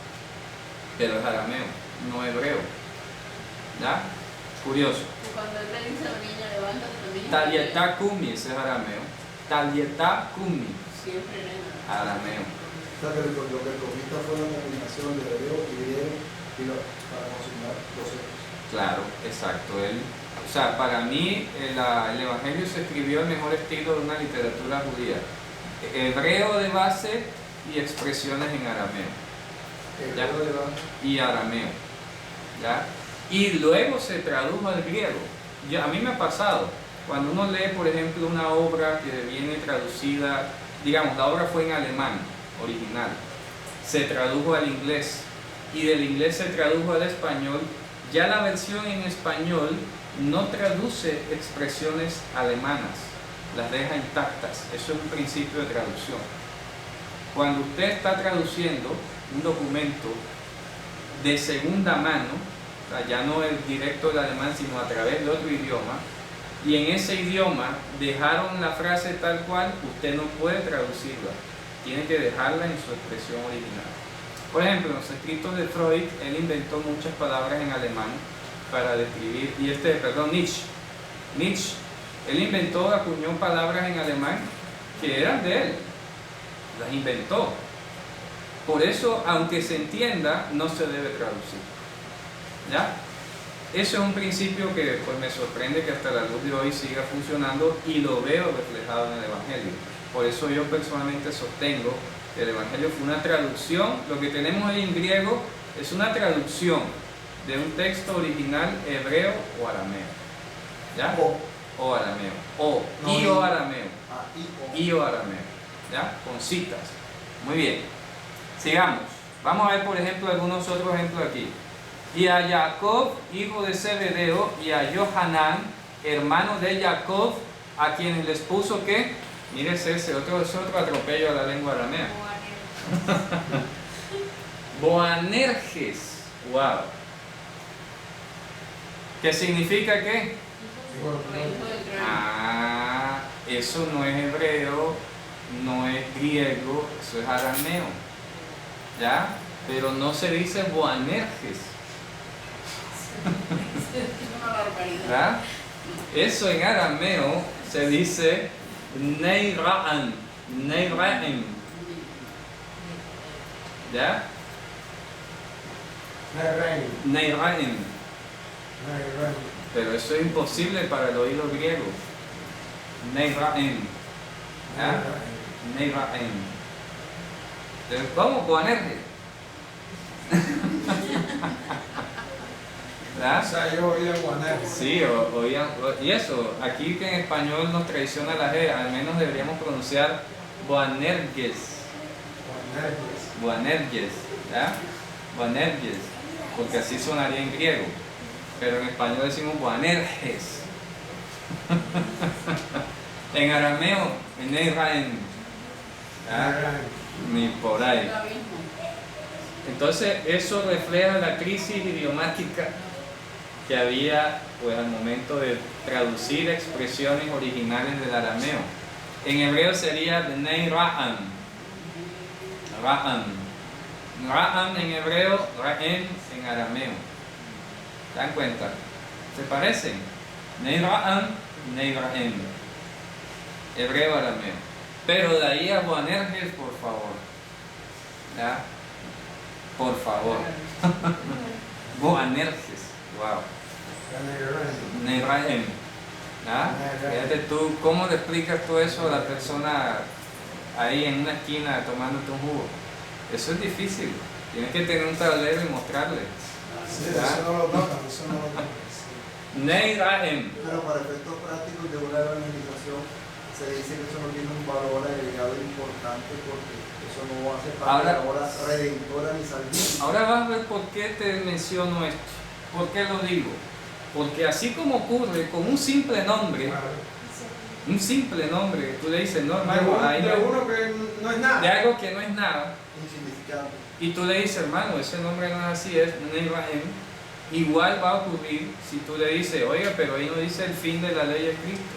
pero es arameo, no hebreo. ¿Ya? Curioso. Y cuando él le dice a la niña, levántate también. Talietá kumi, ese es arameo. Talietá kumi, Siempre era arameo. O sea, que lo que cogiste fue la combinación de hebreo y griego para consignar los hechos. Claro, exacto. O sea, para mí el Evangelio se escribió el mejor estilo de una literatura judía. Hebreo de base y expresiones en arameo. Hebreo de base. Y arameo. ¿Ya? Y luego se tradujo al griego. A mí me ha pasado, cuando uno lee, por ejemplo, una obra que viene traducida, digamos, la obra fue en alemán, original, se tradujo al inglés, y del inglés se tradujo al español, ya la versión en español no traduce expresiones alemanas, las deja intactas. Eso es un principio de traducción. Cuando usted está traduciendo un documento de segunda mano, o sea, ya no es directo del alemán, sino a través de otro idioma, y en ese idioma dejaron la frase tal cual, usted no puede traducirla, tiene que dejarla en su expresión original. Por ejemplo, en los escritos de Freud, él inventó muchas palabras en alemán para describir, Nietzsche, él inventó, acuñó palabras en alemán que eran de él, las inventó. Por eso, aunque se entienda, no se debe traducir. ¿Ya? Eso es un principio que pues, me sorprende que hasta la luz de hoy siga funcionando y lo veo reflejado en el Evangelio. Por eso yo personalmente sostengo que el Evangelio fue una traducción. Lo que tenemos ahí en griego es una traducción de un texto original hebreo o arameo. ¿Ya? O arameo. O arameo. Y o arameo. ¿Ya? Con citas. Muy bien. Sigamos. Vamos a ver, por ejemplo, algunos otros ejemplos aquí. Y a Jacob, hijo de Zebedeo, y a Johanán, hermano de Jacob, a quienes les puso ¿qué? Mire ese otro atropello a la lengua aramea. Boanerges. Wow. ¿Qué significa qué? Ah, eso no es hebreo, no es griego, eso es arameo. ¿Ya? Pero no se dice Boanerges. ¿Verdad? Eso en arameo se dice Neira'an, Neira'im. ¿Ya? Neira'im. Pero eso es imposible para el oído griego. Neira'im. ¿Ya? Neira'im. ¿Cómo? Boanerges. ¿verdad? O sea, yo oía Boanerges. Sí, oían, y eso, aquí que en español nos traiciona la G, al menos deberíamos pronunciar Boanerges. Boanerges, ¿ya? Boanerges, porque así sonaría en griego, pero en español decimos Boanerges. En arameo, en Neiraim, ni por ahí. Entonces eso refleja la crisis idiomática que había pues, al momento de traducir expresiones originales del arameo. En hebreo sería Bnei Ra'am. Ra'am. Ra'am en hebreo, Ra'em en arameo. ¿Se dan cuenta? ¿Se parecen? Bnei Ra'am, Bnei Ra'em. Hebreo, arameo. Pero de ahí a Boanerges, por favor. ¿Ya? Por favor. Boanerges, wow. Nerahem. ¿Ah? Fíjate tú, ¿cómo le explicas tú eso a la persona ahí en una esquina tomándote un jugo? Eso es difícil. Tienes que tener un tablero y mostrarle. Sí, eso no lo tocan, eso no lo tocan. Nerahem. Pero para efectos prácticos de una evangelización se dice que eso no tiene un valor agregado importante porque eso no hace parte de la obra redentora ni salvífica. Ahora vas a ver por qué te menciono esto. ¿Por qué lo digo? Porque así como ocurre con un simple nombre, tú le dices, no, hermano, de uno que no es nada. de algo que no es nada, Insignificante. y tú le dices, hermano, ese nombre no es así, es Nerahem, igual va a ocurrir si tú le dices, oiga, pero ahí no dice el fin de la ley de Cristo.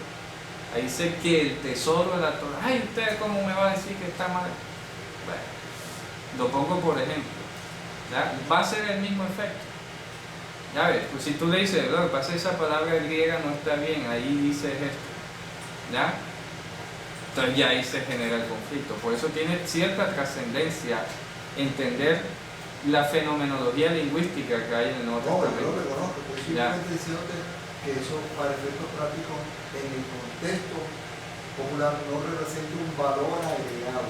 Ahí dice que el tesoro de la Torah. Ay, ¿usted cómo me va a decir que está mal? Bueno, lo pongo por ejemplo. ¿Ya? Va a ser el mismo efecto. Ya ves, pues si tú le dices, lo que pasa es que esa palabra griega no está bien, ahí dice esto. ¿Ya? Entonces ya ahí se genera el conflicto. Por eso tiene cierta trascendencia entender la fenomenología lingüística que hay en el Nuevo No, yo lo Testamento. reconozco, estoy simplemente diciéndote que eso para efectos prácticos en el contexto popular no representa un valor agregado.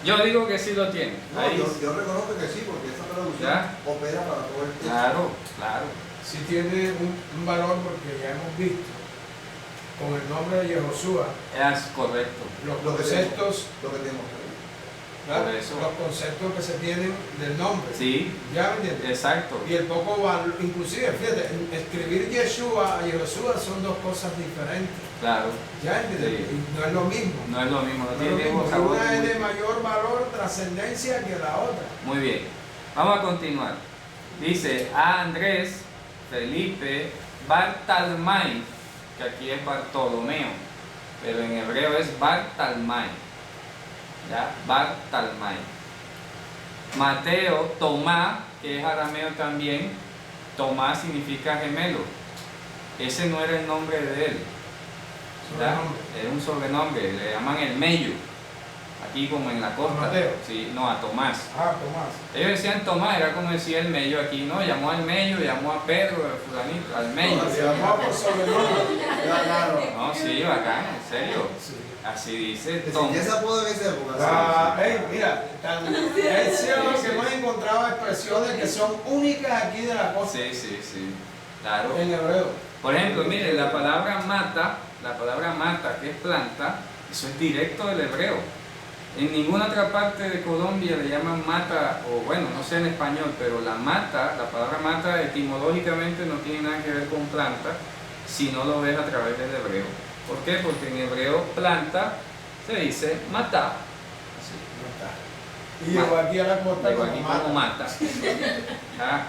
Yo digo que sí lo tiene. No, Ahí yo reconozco que sí, porque esa traducción ¿ya? opera para todo el texto. Claro. Sí tiene un valor porque ya hemos visto con el nombre de Yehoshua Es correcto. los Lo que conceptos, Lo que tenemos que ver. ¿verdad? Por eso. Los conceptos que se tienen del nombre. Sí, ¿Ya me entiendes? exacto. Y el poco valor, inclusive, fíjate, escribir Yeshua a Yehoshua son dos cosas diferentes. Claro. ¿Ya entiendes? Sí. Y no es lo mismo. No es lo mismo, no No es tiene lo el mismo mismo. sabor. Una es de mayor valor, trascendencia que la otra. Muy bien. Vamos a continuar. Dice a Andrés, Felipe, Bartalmai, que aquí es Bartolomeo, pero en hebreo es Bartalmai. ¿Ya? Bartalmai. Mateo, Tomás, que es arameo también. Tomás significa gemelo. Ese no era el nombre de él. ¿Ya? Sobrenombre. Es un sobrenombre, le llaman el Mello. Aquí como en la costa. Mateo. Sí, no, a Tomás. Ah, Tomás. Ellos decían Tomás, era como decía el Mello aquí, ¿no? Llamó al Mello, llamó a Pedro, a fulanito, al Mello. Se llamó por sobrenombre. Claro. No, sí, bacán, en serio. Sí. Así dice Tom. Tom. ¿Qué se apodo en esa época? Ah, mira, es cierto que hemos encontrado expresiones que son únicas aquí de la costa Sí, claro. en hebreo. Por ejemplo, miren, la palabra mata, que es planta, eso es directo del hebreo. En ninguna otra parte de Colombia le llaman mata, o bueno, no sé en español, pero la palabra mata etimológicamente no tiene nada que ver con planta, si no lo ves a través del hebreo. ¿Por qué? Porque en hebreo planta se dice mata. Y llegó aquí a la costa Llegó como aquí mata. como mata. ¿Ah?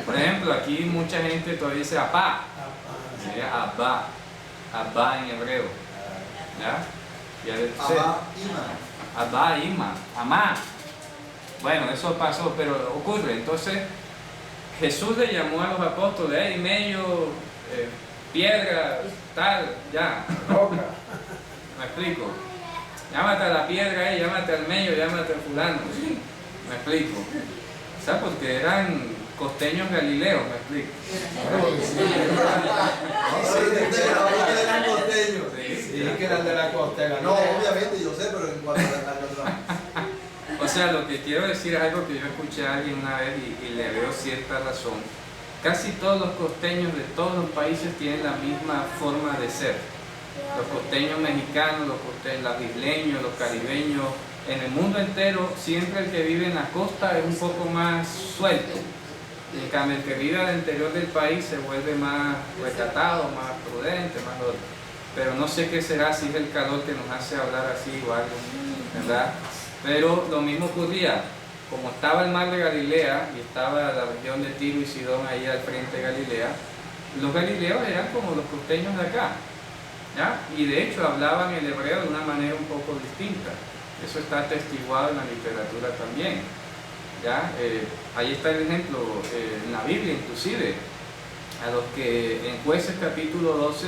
Por ejemplo, aquí mucha gente todavía dice apá, ¿sí? Abba en hebreo. ¿Ya? Abba, Ima, Amá. Bueno, eso pasó, pero ocurre. Entonces, Jesús le llamó a los apóstoles, hey, medio, piedra, tal, ya. Roca. Me explico. Llámate a la piedra, llámate al medio, llámate al fulano. Me explico. O sea, porque eran costeños galileos, me explico. Sí, que eran de la costa. No, obviamente yo sé, pero en cuanto a la O sea, lo que quiero decir es algo que yo escuché a alguien una vez y le veo cierta razón. Casi todos los costeños de todos los países tienen la misma forma de ser. Los costeños mexicanos, los isleños, los caribeños, en el mundo entero, siempre el que vive en la costa es un poco más suelto. En cambio, el que vive al interior del país se vuelve más recatado, más prudente, más otro. Pero no sé qué será, si es el calor que nos hace hablar así o algo, ¿verdad? Pero lo mismo ocurría, como estaba el mar de Galilea y estaba la región de Tiro y Sidón ahí al frente de Galilea, los galileos eran como los costeños de acá, ¿ya? Y de hecho hablaban el hebreo de una manera un poco distinta. Eso está atestiguado en la literatura también, ¿ya? Ahí está el ejemplo en la Biblia inclusive, a los que en Jueces capítulo 12,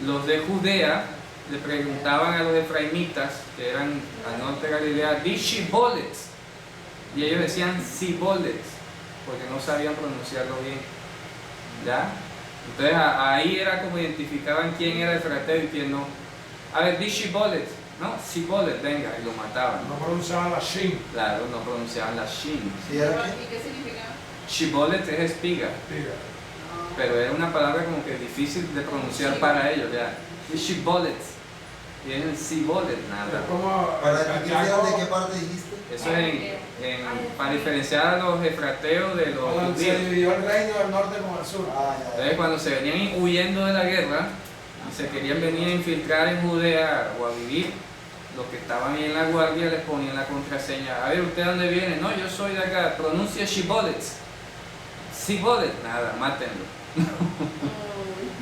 los de Judea le preguntaban a los efraimitas, que eran al norte de Galilea, Dishibolets, y ellos decían Sibolets, porque no sabían pronunciarlo bien. ¿Ya? Entonces ahí era como identificaban quién era efrateo y quién no. A ver, di Shibolet, ¿no? Shibolet, venga, y lo mataban. No pronunciaban la shin. Claro, no pronunciaban la shin. Sí, era ¿Y qué significa? Shibolet es espiga, Diga. pero era una palabra como que difícil de pronunciar para ellos, ya. Di Shibolet, y en el Shibolet, nada. Es como ¿Para el distinguir cachaco, de qué parte dijiste? Eso es para diferenciar a los efrateos de los cuando se judíos. dividió el reino del norte con el sur. Ah, ya, Entonces, cuando se venían huyendo de la guerra y se querían venir a infiltrar en Judea o a vivir, los que estaban ahí en la guardia les ponían la contraseña. A ver, ¿usted dónde viene? No, yo soy de acá. Pronuncia Shibolet. Shibolet, nada, mátenlo.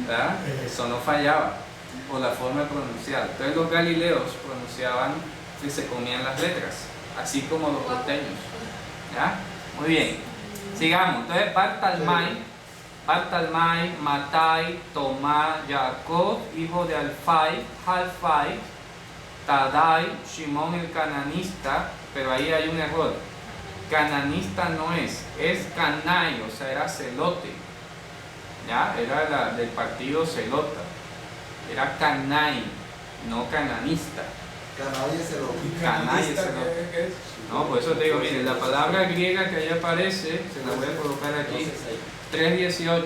¿Verdad? Eso no fallaba por la forma de pronunciar. Entonces los galileos pronunciaban que se comían las letras, así como los costeños. ¿Ya? Muy bien. Sigamos. Entonces, Bartalmai, Matai, Tomás, Jacob, hijo de Alfai, Halfai, Tadai, Shimón el cananista, pero ahí hay un error. Cananista no es Canai, o sea, era celote. ¿Ya? Era del partido celota. Era Canai, no cananista. Canadá se lo. ¿Y Canalla, canalista ese qué es? No, por eso te digo, miren, la palabra griega que ahí aparece, se la voy a colocar aquí, 3:18.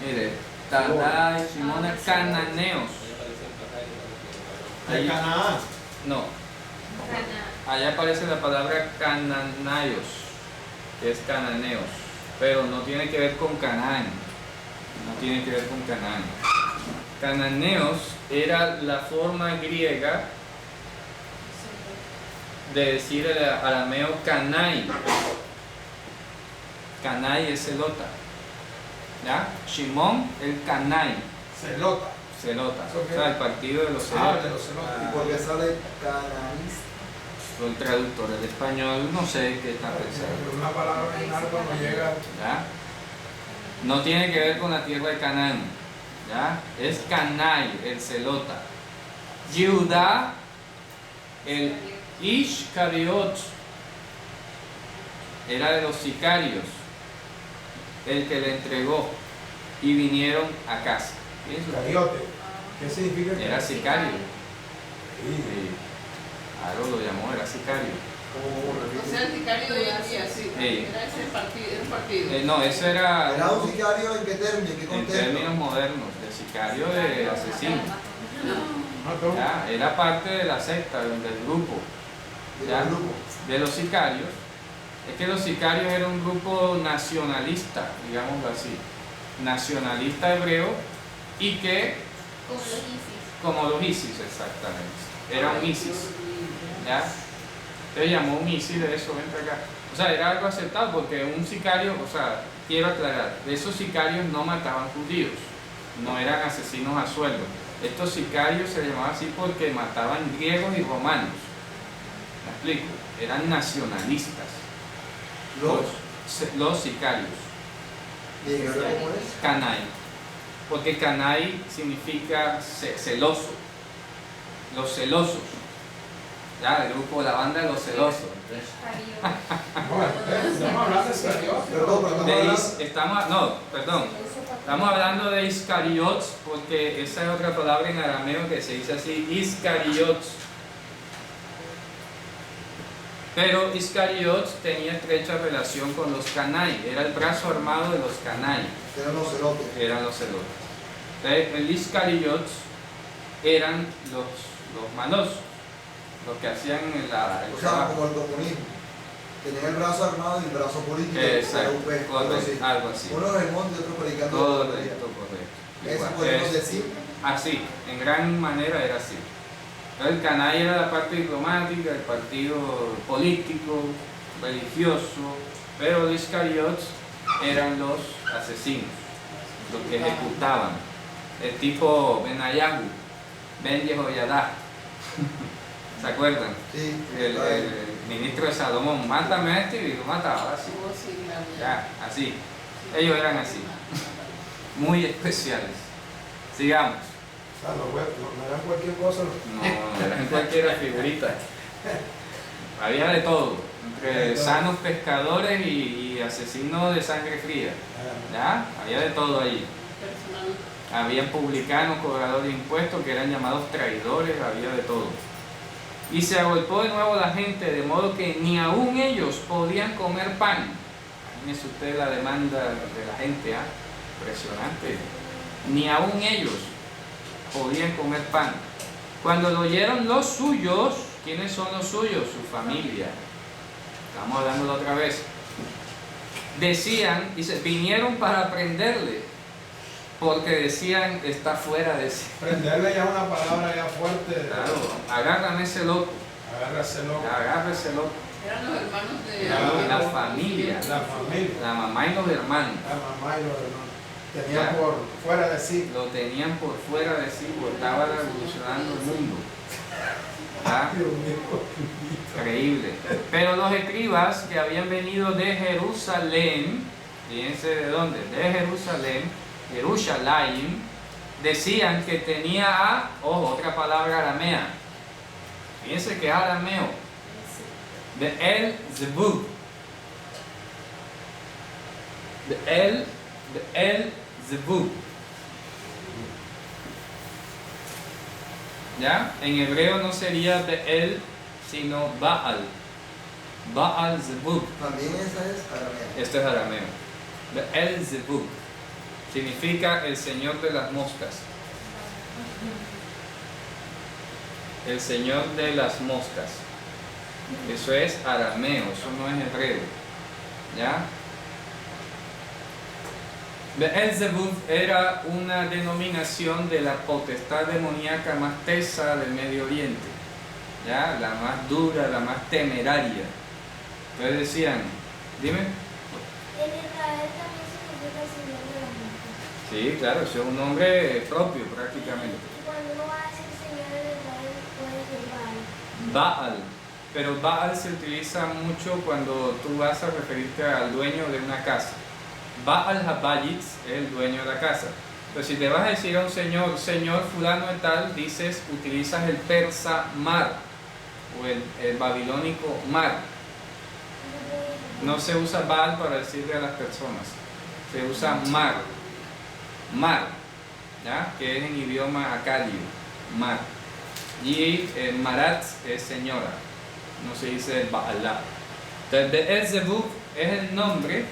Mire, Tadai, Shimona, cananeos. De Ahí, Canaán. no, allá aparece la palabra cananaios, que es cananeos, pero no tiene que ver con Canaán, no tiene que ver con Canaán. Cananeos era la forma griega de decir el arameo Canai. Canai es celota. ¿Ya? Shimón, el Canai, Celota. celota. ¿Eso qué? O sea, el partido de los Ah, celotas. de los celotes. ¿Y por qué sale cananista? El traductor del español, no sé qué está pensando. Una palabra original cuando llega. ¿Ya? No tiene que ver con la tierra de Canaán. ¿Ya? Es Canai, el celota. Judá, el Ishkariot, era de los sicarios, el que le entregó y vinieron a casa. ¿Piensa usted? Cariote. ¿Qué significa? Era sicario. Sí. Sí. Claro, lo llamó, era sicario. ¿Cómo O sea, repite? el sicario de hoy en día, sí. Sí. Era ese partido, era un partido. No, eso era ¿Era un sicario en qué término? ¿En qué en contexto? términos modernos, de sicario de asesino. Ah, ¿cómo? ¿Ya? Era parte de la secta, del grupo. De ¿Ya? los grupos. De los sicarios. Es que los sicarios eran un grupo nacionalista, digámoslo así, nacionalista hebreo, y que, Como los ISIS. como los ISIS exactamente, era un ISIS, ¿ya? Entonces llamó un ISIS de eso, ven para acá. O sea, era algo aceptado porque un sicario, o sea, quiero aclarar, esos sicarios no mataban judíos, no eran asesinos a sueldo. Estos sicarios se llamaban así porque mataban griegos y romanos. ¿Me explico? Eran nacionalistas. Los sicarios. ¿Y en hebreo cómo es? Canai. Porque Canai significa celoso. Los celosos. Ya, el grupo, la banda de los celosos. Iscariot. Estamos hablando de cariote. Perdón, pero estamos hablando. Estamos hablando de Iscariot, porque esa es otra palabra en arameo que se dice así, Iscariot. Pero Iscariot tenía estrecha relación con los Canai, era el brazo armado de los Canai, Eran los celotes. eran los celotes. Entonces, el Iscariot eran los malosos, los que hacían el O sea, trabajo. como el comunismo. Tenían el brazo armado y el brazo político. Exacto, Era algo así. algo así. Uno en el monte y otro predicando. Correcto. Eso Igual, podemos es decir. así, en gran manera era así. Entonces, el Canai era la parte diplomática, el partido político, religioso, pero los Iscariot eran los asesinos, los que ejecutaban. El tipo Benayahu, Ben Yehoyadá, ¿se acuerdan? Sí, El ministro de Salomón, mátame a este y lo mataba así. Oh, sí, claro. Ya, así. Ellos eran así, muy especiales. Sigamos. O sea, no eran cualquier cosa. No, eran cualquier figurita. Había de todo, entre sanos pescadores y asesinos de sangre fría. ¿Ya? Había de todo allí. Personal. Había publicanos, cobradores de impuestos que eran llamados traidores, había de todo. Y se agolpó de nuevo la gente, de modo que ni aún ellos podían comer pan. Imagínese usted la demanda de la gente, ¿ah? Impresionante. Ni aún ellos podían comer pan. Cuando lo oyeron los suyos, ¿quiénes son los suyos? Su familia. Estamos hablándolo otra vez. Decían, dice, vinieron para prenderle, porque decían, está fuera de sí. Prenderle ya es una palabra ya fuerte. Claro, agárrame ese loco, Agárrase loco. agárrese loco. Eran los hermanos de La familia, La familia. la mamá y los hermanos, La mamá y los hermanos. Tenían Ya. por fuera de sí. lo tenían por fuera de sí, porque estaba revolucionando el mundo. ¿Ah? Dios mío. Increíble. Pero los escribas que habían venido de Jerusalén, fíjense de dónde, de Jerusalén, Jerusalén, decían que tenía a, ojo, otra palabra aramea. Fíjense que es arameo. De El Zebub. De El Zebub. ¿Ya? En hebreo no sería de él, sino Baal. Baal Zebub. También esa es aramea. Esto es arameo. De El Zebub. Significa el señor de las moscas. El señor de las moscas. Eso es arameo, eso no es hebreo. ¿Ya? Beelzebub era una denominación de la potestad demoníaca más tesa del Medio Oriente, ¿ya? La más dura, la más temeraria. Entonces decían, dime. En Israel también significa el Señor de las moscas. Sí, claro, eso es un nombre propio prácticamente. Cuando uno va a decir Señor de Israel, puede decir Baal. Baal, pero Baal se utiliza mucho cuando tú vas a referirte al dueño de una casa. Baal Habayitz es el dueño de la casa. Pero si te vas a decir a un señor, señor fulano de tal, dices, utilizas el persa Mar o el babilónico Mar. No se usa Baal para decirle a las personas, se usa Mar, Mar, ¿ya? Que es en idioma acadio, Mar. Y Marat es señora, no se dice Baalá. Entonces, Beelzebub es el nombre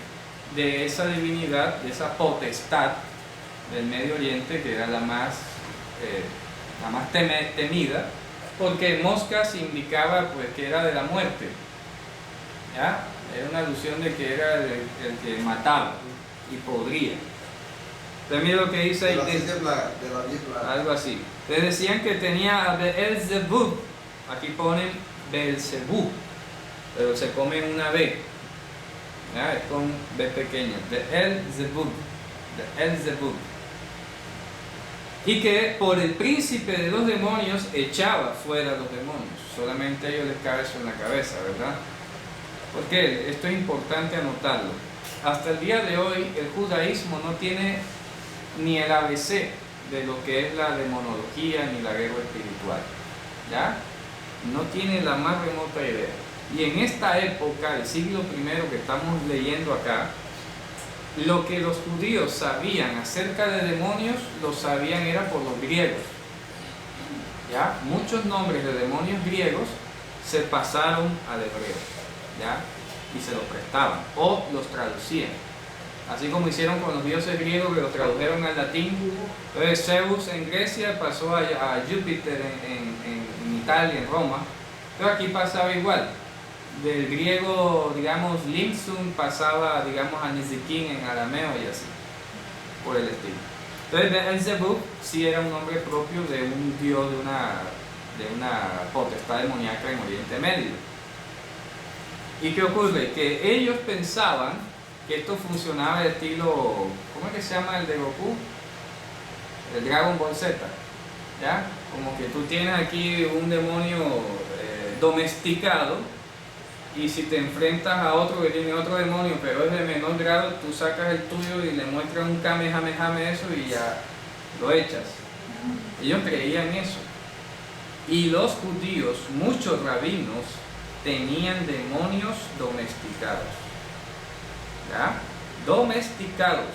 de esa divinidad, de esa potestad del Medio Oriente, que era la más temida, porque moscas indicaba pues que era de la muerte, ¿ya? Era una alusión de que era el que mataba y podría. También lo que dice ahí, De las 10 plagas. algo así. Les decían que tenía a Beelzebub, aquí ponen Beelzebub, pero se comen una B, ¿ya? Es con B pequeña, Beelzebub, Beelzebub. Y que por el príncipe de los demonios echaba fuera a los demonios. Solamente a ellos les cabe eso en la cabeza, ¿verdad? Porque esto es importante anotarlo. Hasta el día de hoy el judaísmo no tiene ni el ABC de lo que es la demonología ni la guerra espiritual, ¿ya? No tiene la más remota idea. Y en esta época, el siglo I que estamos leyendo acá, lo que los judíos sabían acerca de demonios, lo sabían era por los griegos, ¿ya? Muchos nombres de demonios griegos se pasaron al hebreo, ¿ya? Y se los prestaban o los traducían, así como hicieron con los dioses griegos que los tradujeron al latín. Entonces Zeus en Grecia pasó a Júpiter en Italia, en Roma. Entonces aquí pasaba igual, del griego, digamos, Limsun pasaba, digamos, a Nizikin en arameo y así, por el estilo. Entonces Beelzebub sí era un nombre propio de un dios, de una potestad demoníaca en Oriente Medio. ¿Y qué ocurre? Que ellos pensaban que esto funcionaba de estilo, ¿cómo es que se llama el de Goku? El Dragon Ball Z, ¿ya? Como que tú tienes aquí un demonio domesticado, y si te enfrentas a otro que tiene otro demonio, pero es de menor grado, tú sacas el tuyo y le muestras un Kamehameha eso y ya lo echas. Ellos creían eso. Y los judíos, muchos rabinos, tenían demonios domesticados. ¿Ya? Domesticados.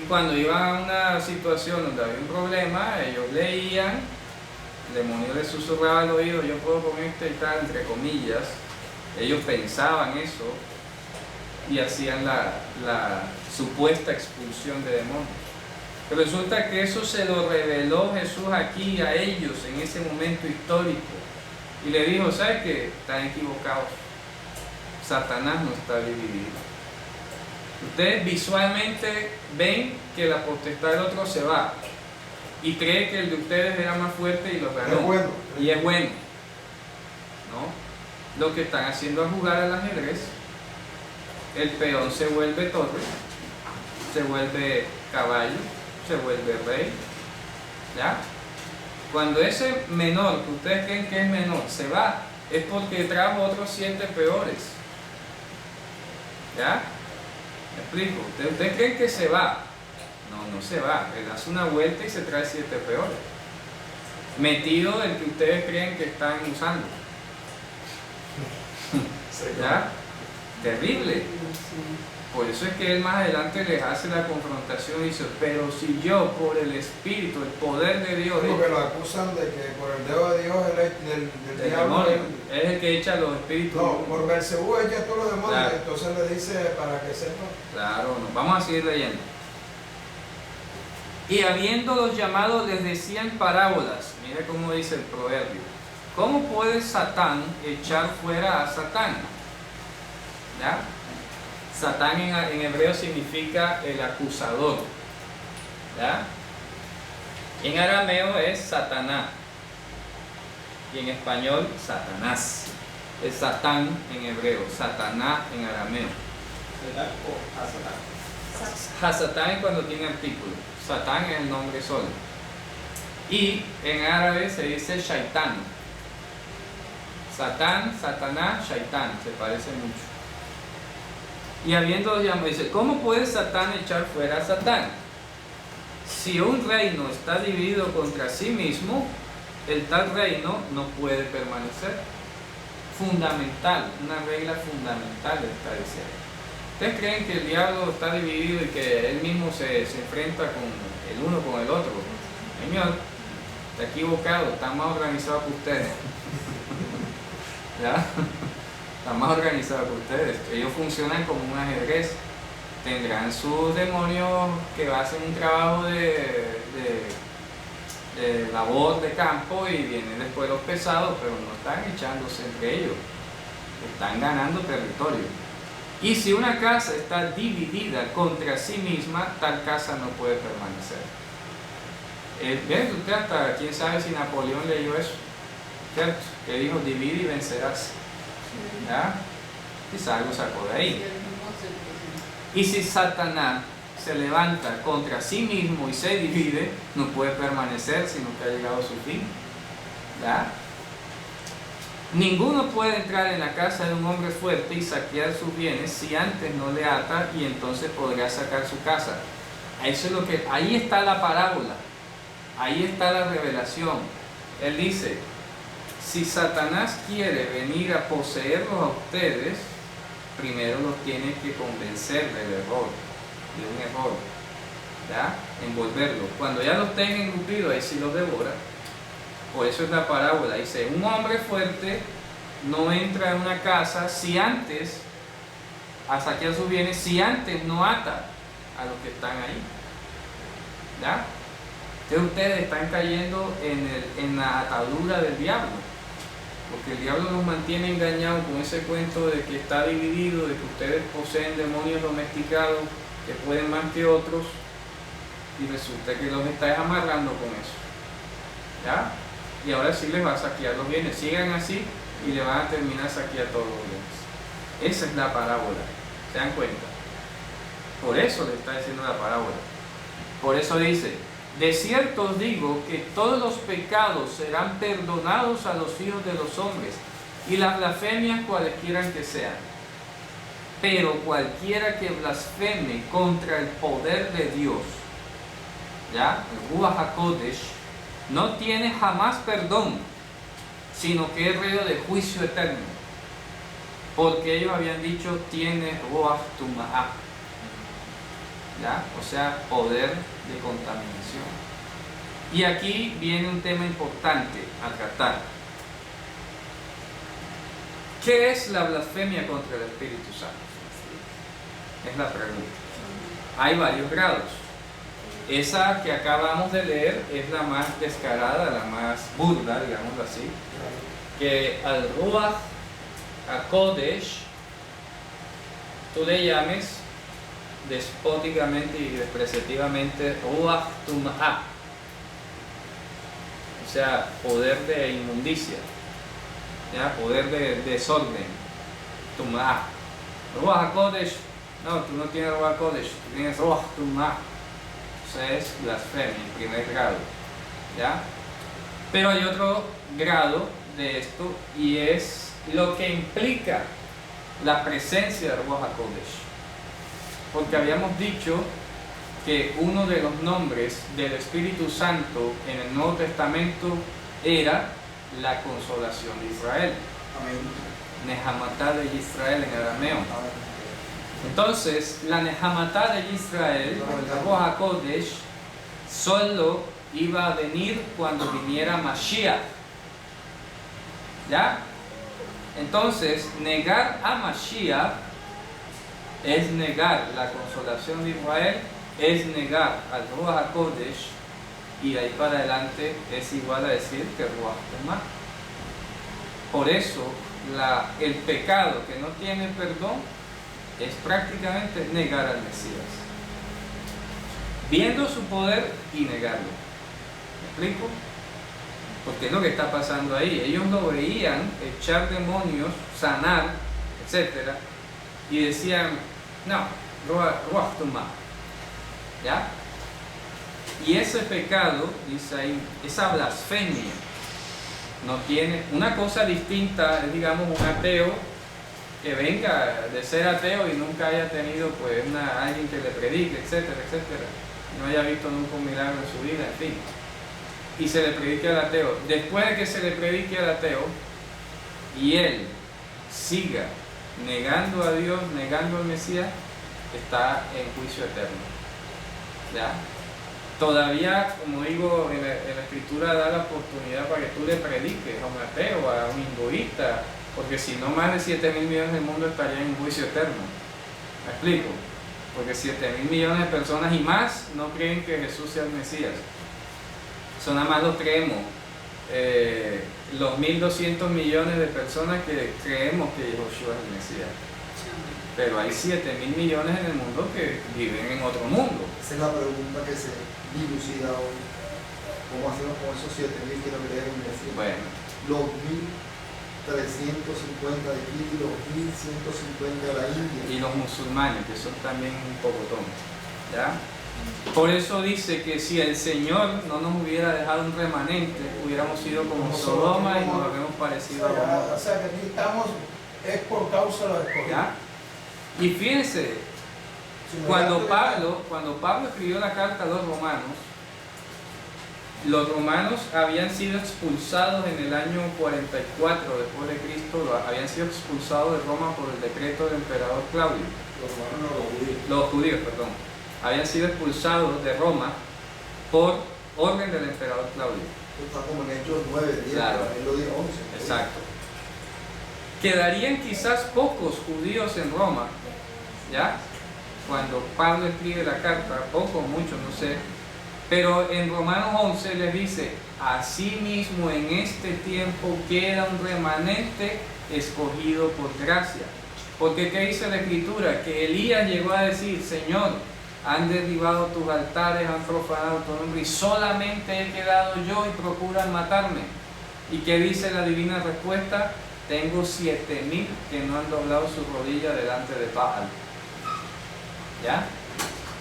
Y cuando iban a una situación donde había un problema, ellos leían, el demonio les susurraba al oído, yo puedo con este y tal, entre comillas. Ellos pensaban eso y hacían la supuesta expulsión de demonios. Pero resulta que eso se lo reveló Jesús aquí a ellos en ese momento histórico. Y le dijo, ¿sabes qué? Están equivocados. Satanás no está dividido. Ustedes visualmente ven que la potestad del otro se va y cree que el de ustedes era más fuerte y los ganó. Es bueno. Y es bueno. ¿No? Lo que están haciendo es jugar al ajedrez. El peón se vuelve torre, se vuelve caballo, se vuelve rey. ¿Ya? Cuando ese menor, que ustedes creen que es menor, se va, es porque trajo otros 7 peores. ¿Ya? ¿Me explico? ¿Ustedes creen que se va? No, no se va. Él hace una vuelta y se trae 7 peores. Metido el que ustedes creen que están usando. ¿Ya? Terrible. Por eso es que él más adelante les hace la confrontación y dice, pero si yo por el Espíritu, el poder de Dios, Porque lo acusan de que por el dedo de Dios del el diablo, demonio, es el que echa los espíritus. no, por Belcebú echa todos los demonios, Claro. entonces le dice para que sepa. Claro, no. Vamos a seguir leyendo. Y habiéndolos llamados les decían parábolas. Mire cómo dice el proverbio. ¿Cómo puede Satán echar fuera a Satán? ¿Ya? Satán en hebreo significa el acusador. ¿Ya? En arameo es Satanás. Y en español, Satanás. Es Satán en hebreo, Satanás en arameo. Hasatán es cuando tiene artículo. Satán es el nombre solo. Y en árabe se dice Shaitán. Satán, Satanás, Shaitán, se parece mucho. Y habiendo llamado, dice, ¿cómo puede Satán echar fuera a Satán? Si un reino está dividido contra sí mismo, el tal reino no puede permanecer. Fundamental, una regla fundamental está diciendo. ¿Ustedes creen que el diablo está dividido y que él mismo se enfrenta con el uno con el otro? Señor, está equivocado, está más organizado que ustedes. ¿Ya? Está más organizado que ustedes. Ellos funcionan como un ajedrez. Tendrán sus demonios que hacen un trabajo de labor de campo y vienen después los pesados, pero no están echándose entre ellos. Están ganando territorio. Y si una casa está dividida contra sí misma, tal casa no puede permanecer. ¿Ven usted hasta quién sabe si Napoleón leyó eso? ¿Cierto? Que dijo, divide y vencerás. ¿Ya? Quizá algo sacó de ahí. Y si Satanás se levanta contra sí mismo y se divide, no puede permanecer, sino que ha llegado a su fin. ¿Ya? Ninguno puede entrar en la casa de un hombre fuerte y saquear sus bienes si antes no le ata, y entonces podrá sacar su casa. Eso es lo que, ahí está la parábola, ahí está la revelación. Él dice, si Satanás quiere venir a poseerlos a ustedes, primero los tiene que convencer del error, de un error, ¿ya? Envolverlos. Cuando ya los tenga engrupidos, ahí sí los devora. Por eso es la parábola. Dice, un hombre fuerte no entra en una casa si antes, a saquear sus bienes, si antes no ata a los que están ahí. ¿Ya? Entonces ustedes están cayendo en la atadura del diablo. Porque el diablo los mantiene engañados con ese cuento de que está dividido, de que ustedes poseen demonios domesticados que pueden más que otros, y resulta que los está amarrando con eso. ¿Ya? Y ahora sí les va a saquear los bienes. Sigan así y le van a terminar saquear todos los bienes. Esa es la parábola. ¿Se dan cuenta? Por eso le está diciendo la parábola. Por eso dice, de cierto os digo que todos los pecados serán perdonados a los hijos de los hombres y las blasfemias cualesquiera que sean. Pero cualquiera que blasfeme contra el poder de Dios, ¿ya? El Ruach HaKodesh, no tiene jamás perdón, sino que es reo de juicio eterno, porque ellos habían dicho tiene Ruach Tuma'ah, ¿ya? O sea, poder de contaminación. Y aquí viene un tema importante a tratar. ¿Qué es la blasfemia contra el Espíritu Santo? Es la pregunta. Hay varios grados. Esa que acabamos de leer es la más descarada, la más burda, digámoslo así, que al Ruach HaKodesh tú le llames despóticamente y despreciativamente Ruach Tuma'ah, o sea, poder de inmundicia, ¿ya? Poder de desorden, Tuma'ah. Ruach HaKodesh, no, tú no tienes Ruach HaKodesh, tú tienes Ruach Tuma'ah. Es blasfemia en primer grado, ¿ya? Pero hay otro grado de esto y es lo que implica la presencia de Ruach HaKodesh, porque habíamos dicho que uno de los nombres del Espíritu Santo en el Nuevo Testamento era la consolación de Israel, Amén. Nehamatá de Israel en arameo. Amén. Entonces, la Nehamatá de Israel, o el Ruach HaKodesh, solo iba a venir cuando viniera Mashiach. ¿Ya? Entonces, negar a Mashiach es negar la consolación de Israel, es negar al Ruach HaKodesh, y de ahí para adelante es igual a decir que Ruach Tuma'ah. Por eso, el pecado que no tiene perdón es prácticamente negar al Mesías, viendo su poder y negarlo. ¿Me explico? Porque es lo que está pasando ahí. Ellos lo veían echar demonios, sanar, etc. Y decían, no, Ruach Tuma'ah, ¿ya? Y ese pecado, dice ahí, esa blasfemia, no tiene una cosa distinta, es, digamos, un ateo que venga de ser ateo y nunca haya tenido pues alguien que le predique, etcétera, etcétera, no haya visto nunca un milagro en su vida, en fin, y se le predique al ateo. Después de que se le predique al ateo y él siga negando a Dios, negando al Mesías, está en juicio eterno, ¿ya? Todavía, como digo, en la Escritura da la oportunidad para que tú le prediques a un ateo, a un hinduista, porque si no, más de 7.000 millones del mundo estarían en juicio eterno. ¿Me explico? Porque 7.000 millones de personas y más no creen que Jesús sea el Mesías. Eso nada más lo creemos. Los 1.200 millones de personas que creemos que Josué es el Mesías. Pero hay 7.000 millones en el mundo que viven en otro mundo. Esa es la pregunta que se dilucida hoy. ¿Cómo hacemos con esos 7.000 que no creen en Mesías? Bueno, Los 1.350 de aquí y los 1.150 de la India. y los musulmanes, que son también un pocotón, ¿ya? Por eso dice que si el Señor no nos hubiera dejado un remanente, hubiéramos sido como Sodoma y nos habríamos parecido a Gomorra. O sea que aquí estamos, es por causa de los escogidos. ¿Ya? Y fíjense, cuando Pablo escribió la carta a los romanos habían sido expulsados en el año 44 después de Cristo, habían sido expulsados de Roma por el decreto del emperador Claudio. Los judíos, perdón, habían sido expulsados de Roma por orden del emperador Claudio. Está como en Hechos 9, 10, Claro. él lo dijo 11. Exacto. Quedarían quizás pocos judíos en Roma, ¿ya? Cuando Pablo escribe la carta, pocos, muchos, no sé. Pero en Romanos 11 les dice, asimismo en este tiempo queda un remanente escogido por gracia. Porque ¿qué dice la Escritura? Que Elías llegó a decir, Señor, han derribado tus altares, han profanado tu nombre y solamente he quedado yo y procuran matarme. ¿Y qué dice la divina respuesta? Tengo 7.000 que no han doblado su rodilla delante de Baal. ¿Ya?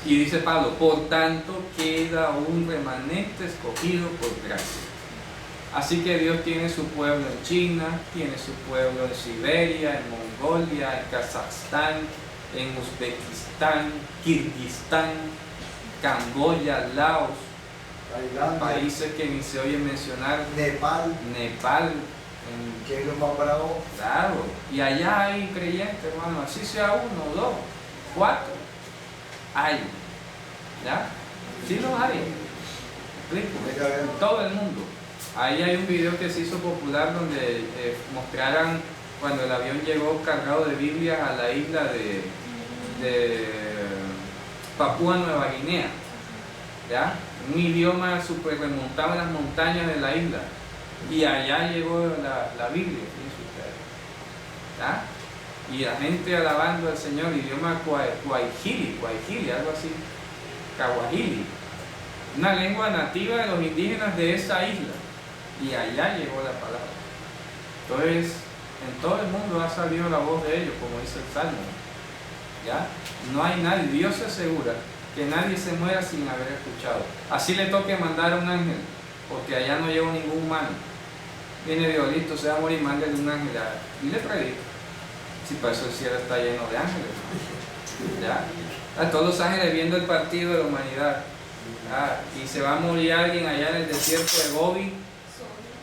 Y dice Pablo, por tanto queda un remanente escogido por gracia. Así que Dios tiene su pueblo en China, tiene su pueblo en Siberia, en Mongolia, en Kazajstán, en Uzbekistán, Kirguistán, Camboya, Laos, Tailandia, países que ni se oyen mencionar, Nepal, Nepal, ¿Quién los más bravos? Claro, y allá hay creyentes, hermano, así sea 1, 2, 4, hay, ¿ya? Sí los hay, explico, en todo el mundo. Ahí hay un video que se hizo popular donde mostraran cuando el avión llegó cargado de Biblias a la isla de Papúa Nueva Guinea, ¿ya? Un idioma súper remontado en las montañas de la isla. Y allá llegó la Biblia, fíjense ustedes, ¿ya? Y la gente alabando al Señor, idioma Kwahili, algo así, Kawahili, una lengua nativa de los indígenas de esa isla. Y allá llegó la palabra. Entonces, en todo el mundo ha salido la voz de ellos, como dice el Salmo, ¿ya? No hay nadie, Dios se asegura que nadie se muera sin haber escuchado. Así le toque mandar a un ángel, porque allá no llegó ningún humano. Viene Dios, listo, se va a morir, mándale un ángel y le predica. Si para eso el cielo está lleno de ángeles, ¿ya? A todos los ángeles viendo el partido de la humanidad, ¿ya? Y se va a morir alguien allá en el desierto de Gobi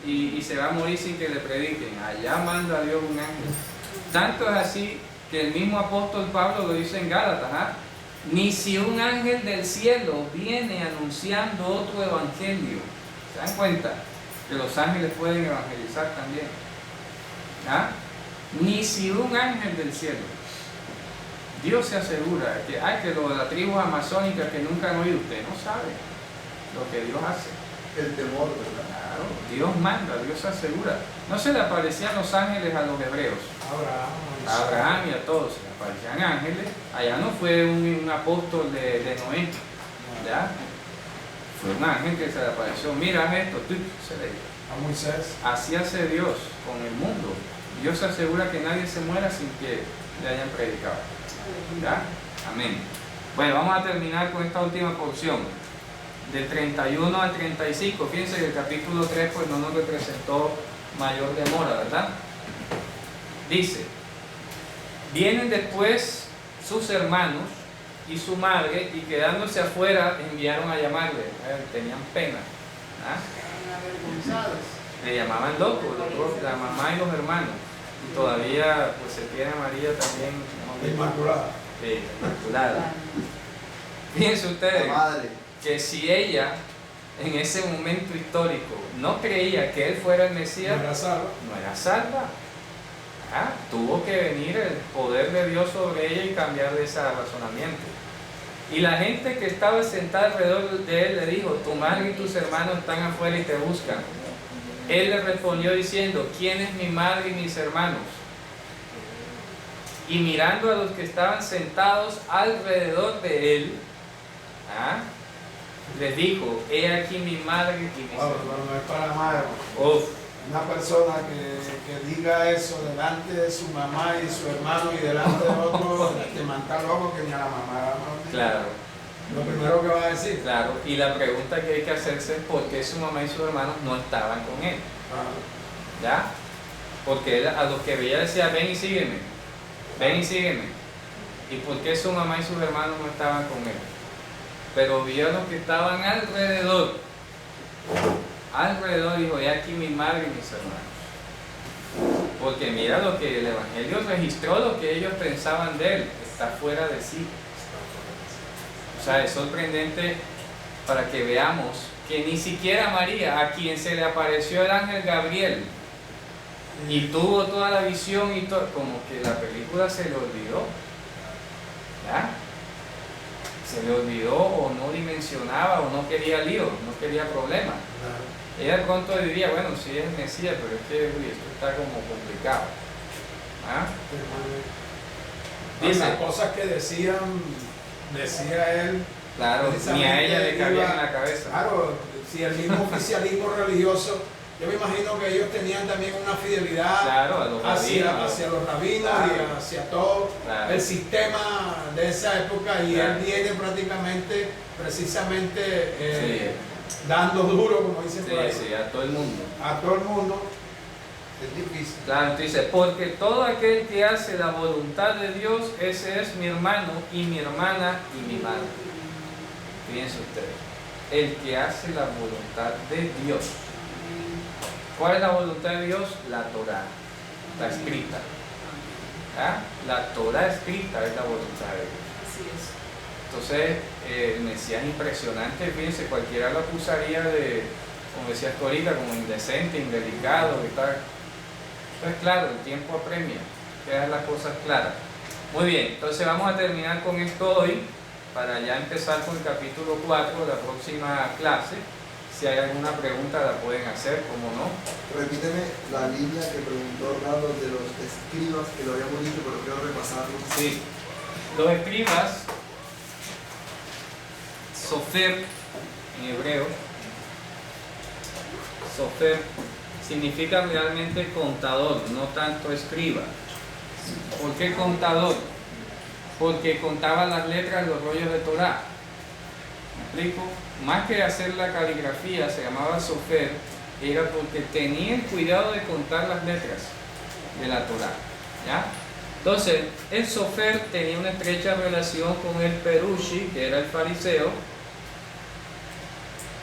y se va a morir sin que le prediquen. Allá manda a Dios un ángel. Tanto es así que el mismo apóstol Pablo lo dice en Gálatas, ¿ah? Ni si un ángel del cielo viene anunciando otro evangelio. ¿Se dan cuenta? Que los ángeles pueden evangelizar también. ¿Ah? Ni si un ángel del cielo. Dios se asegura que lo de las tribus amazónicas que nunca han oído, usted no sabe lo que Dios hace. El temor, ¿verdad? Claro, Dios manda, Dios se asegura. No se le aparecían los ángeles a los hebreos, a Abraham y a todos, se le aparecían ángeles. Allá no fue un apóstol de Noé, ¿ya? Fue un ángel que se le apareció, mira esto, se le dijo. A Moisés. Así hace Dios con el mundo. Dios se asegura que nadie se muera sin que le hayan predicado. ¿Ya? Amén. Bueno, vamos a terminar con esta última porción. Del 31 al 35. Fíjense que el capítulo 3 pues no nos representó mayor demora, ¿verdad? Dice: vienen después sus hermanos y su madre, y quedándose afuera enviaron a llamarle. Tenían pena, ¿ah? Avergonzados. Le llamaban loco, la mamá y los hermanos. Y todavía pues se tiene a María también, Inmaculada. Inmaculada. Fíjense ustedes La madre. que si ella en ese momento histórico no creía que él fuera el Mesías, No era salva. no era salva. Ah, tuvo que venir el poder de Dios sobre ella y cambiarle ese razonamiento. Y la gente que estaba sentada alrededor de él le dijo: tu madre y tus hermanos están afuera y te buscan. Él le respondió diciendo: ¿quién es mi madre y mis hermanos? Y mirando a los que estaban sentados alrededor de él, les dijo: he aquí mi madre y mis Bueno, hermanos. no es para más. Uf, Una persona que diga eso delante de su mamá y su hermano y delante de otro, te manda loco que ni a la mamá. claro. Lo primero que va a decir. Claro, y la pregunta que hay que hacerse es por qué su mamá y sus hermanos no estaban con él, ¿ya? Porque él a los que veía decía: ven y sígueme, ven y sígueme. ¿Y por qué su mamá y sus hermanos no estaban con él? Pero vio a los que estaban alrededor, dijo: he aquí mi madre y mis hermanos. Porque mira lo que el Evangelio registró, lo que ellos pensaban de él, está fuera de sí. O sea, es sorprendente para que veamos que ni siquiera María, a quien se le apareció el ángel Gabriel y tuvo toda la visión y todo, como que la película se le olvidó, ¿ya? Se le olvidó o no dimensionaba o no quería lío, no quería problemas. Ella de pronto diría: bueno, sí es Mesías, pero es que esto está como complicado. ¿Ah? Dice las cosas que decía él. Claro, ni a ella le cabía en la cabeza. Claro, si el mismo oficialismo religioso, yo me imagino que ellos tenían también una fidelidad, claro, a los rabinos, hacia los rabinos, claro, y hacia todo, claro, el sistema de esa época, y claro, él viene prácticamente, precisamente, sí, dando duro, como dicen por ahí, sí, a todo el mundo. a todo el mundo. Es difícil. Claro, dice: porque todo aquel que hace la voluntad de Dios, ese es mi hermano y mi hermana y mi madre. Fíjense ustedes, el que hace la voluntad de Dios. ¿Cuál es la voluntad de Dios? La Torah, la escrita. ¿Ya? La Torah escrita es la voluntad de Dios. Así es. Entonces, el Mesías impresionante, fíjense, cualquiera lo acusaría de, como decías tú ahorita, como indecente, indelicado y tal. Entonces, claro, el tiempo apremia, quedan las cosas claras. Muy bien, entonces vamos a terminar con esto hoy, para ya empezar con el capítulo 4, la próxima clase. Si hay alguna pregunta la pueden hacer, como no. Repíteme la línea que preguntó Orlando de los escribas, que lo habíamos dicho, pero quiero repasarlo. Sí, los escribas, sofer en hebreo, sofer significa realmente contador, no tanto escriba. ¿Por qué contador? Porque contaba las letras de los rollos de Torah. ¿Me explico? Más que hacer la caligrafía, se llamaba sofer, era porque tenía el cuidado de contar las letras de la Torah. ¿Ya? Entonces, el sofer tenía una estrecha relación con el perushi, que era el fariseo,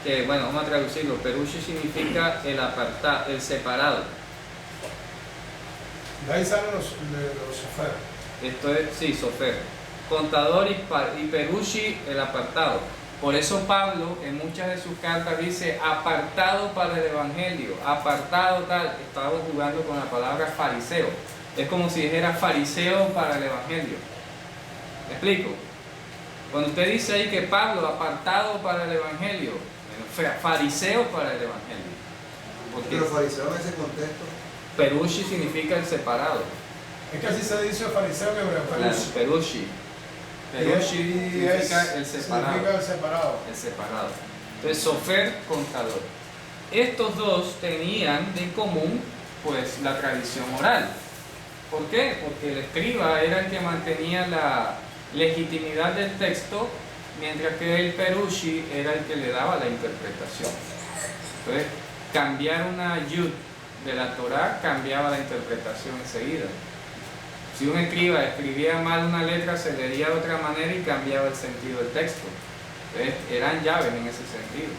que, bueno, vamos a traducirlo. Perushi significa el apartado, el separado. De ahí salen los sofer. Esto es, sí, sofer. Contador y perushi, el apartado. Por eso Pablo en muchas de sus cartas dice apartado para el evangelio, apartado tal. Estaba jugando con la palabra fariseo. Es como si dijera fariseo para el evangelio. ¿Me explico? Cuando usted dice ahí que Pablo apartado para el evangelio, fariseo para el evangelio. Porque Pero fariseo en ese contexto. perushi significa el separado. Es que así se dice fariseo en hebreo, perushi. Perushi. Perushi significa el separado. Significa el separado. El separado. Entonces, sofer, contador. Estos dos tenían en común, pues, la tradición oral. ¿Por qué? Porque el escriba era el que mantenía la legitimidad del texto, mientras que el perushi era el que le daba la interpretación. Entonces, cambiar una yud de la Torah cambiaba la interpretación enseguida. Si un escriba escribía mal una letra, se leía de otra manera y cambiaba el sentido del texto. Entonces, eran llaves en ese sentido.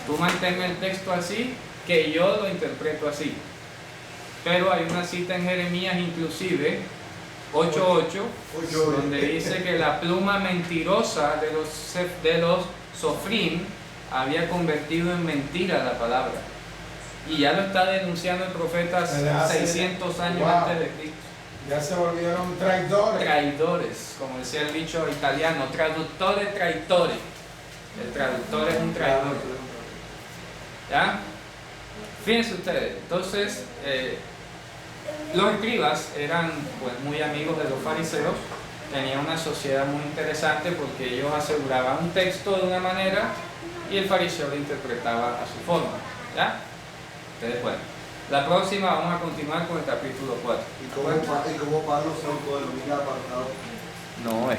Tú manténme el texto así, que yo lo interpreto así. Pero hay una cita en Jeremías, inclusive, 8:8, donde dice que la pluma mentirosa de los sofrim había convertido en mentira la palabra. Y ya lo está denunciando el profeta 600 años antes de Cristo. Ya se volvieron traidores. Traidores, como decía el dicho italiano, traductore traidore. El traductor es un traidor. ¿Ya? Fíjense ustedes, entonces los escribas eran, pues, muy amigos de los fariseos, tenían una sociedad muy interesante porque ellos aseguraban un texto de una manera y el fariseo lo interpretaba a su forma. ¿Ya? Entonces, bueno, la próxima vamos a continuar con el capítulo 4. ¿Y cómo Pablo se autodenomina apartado? No, es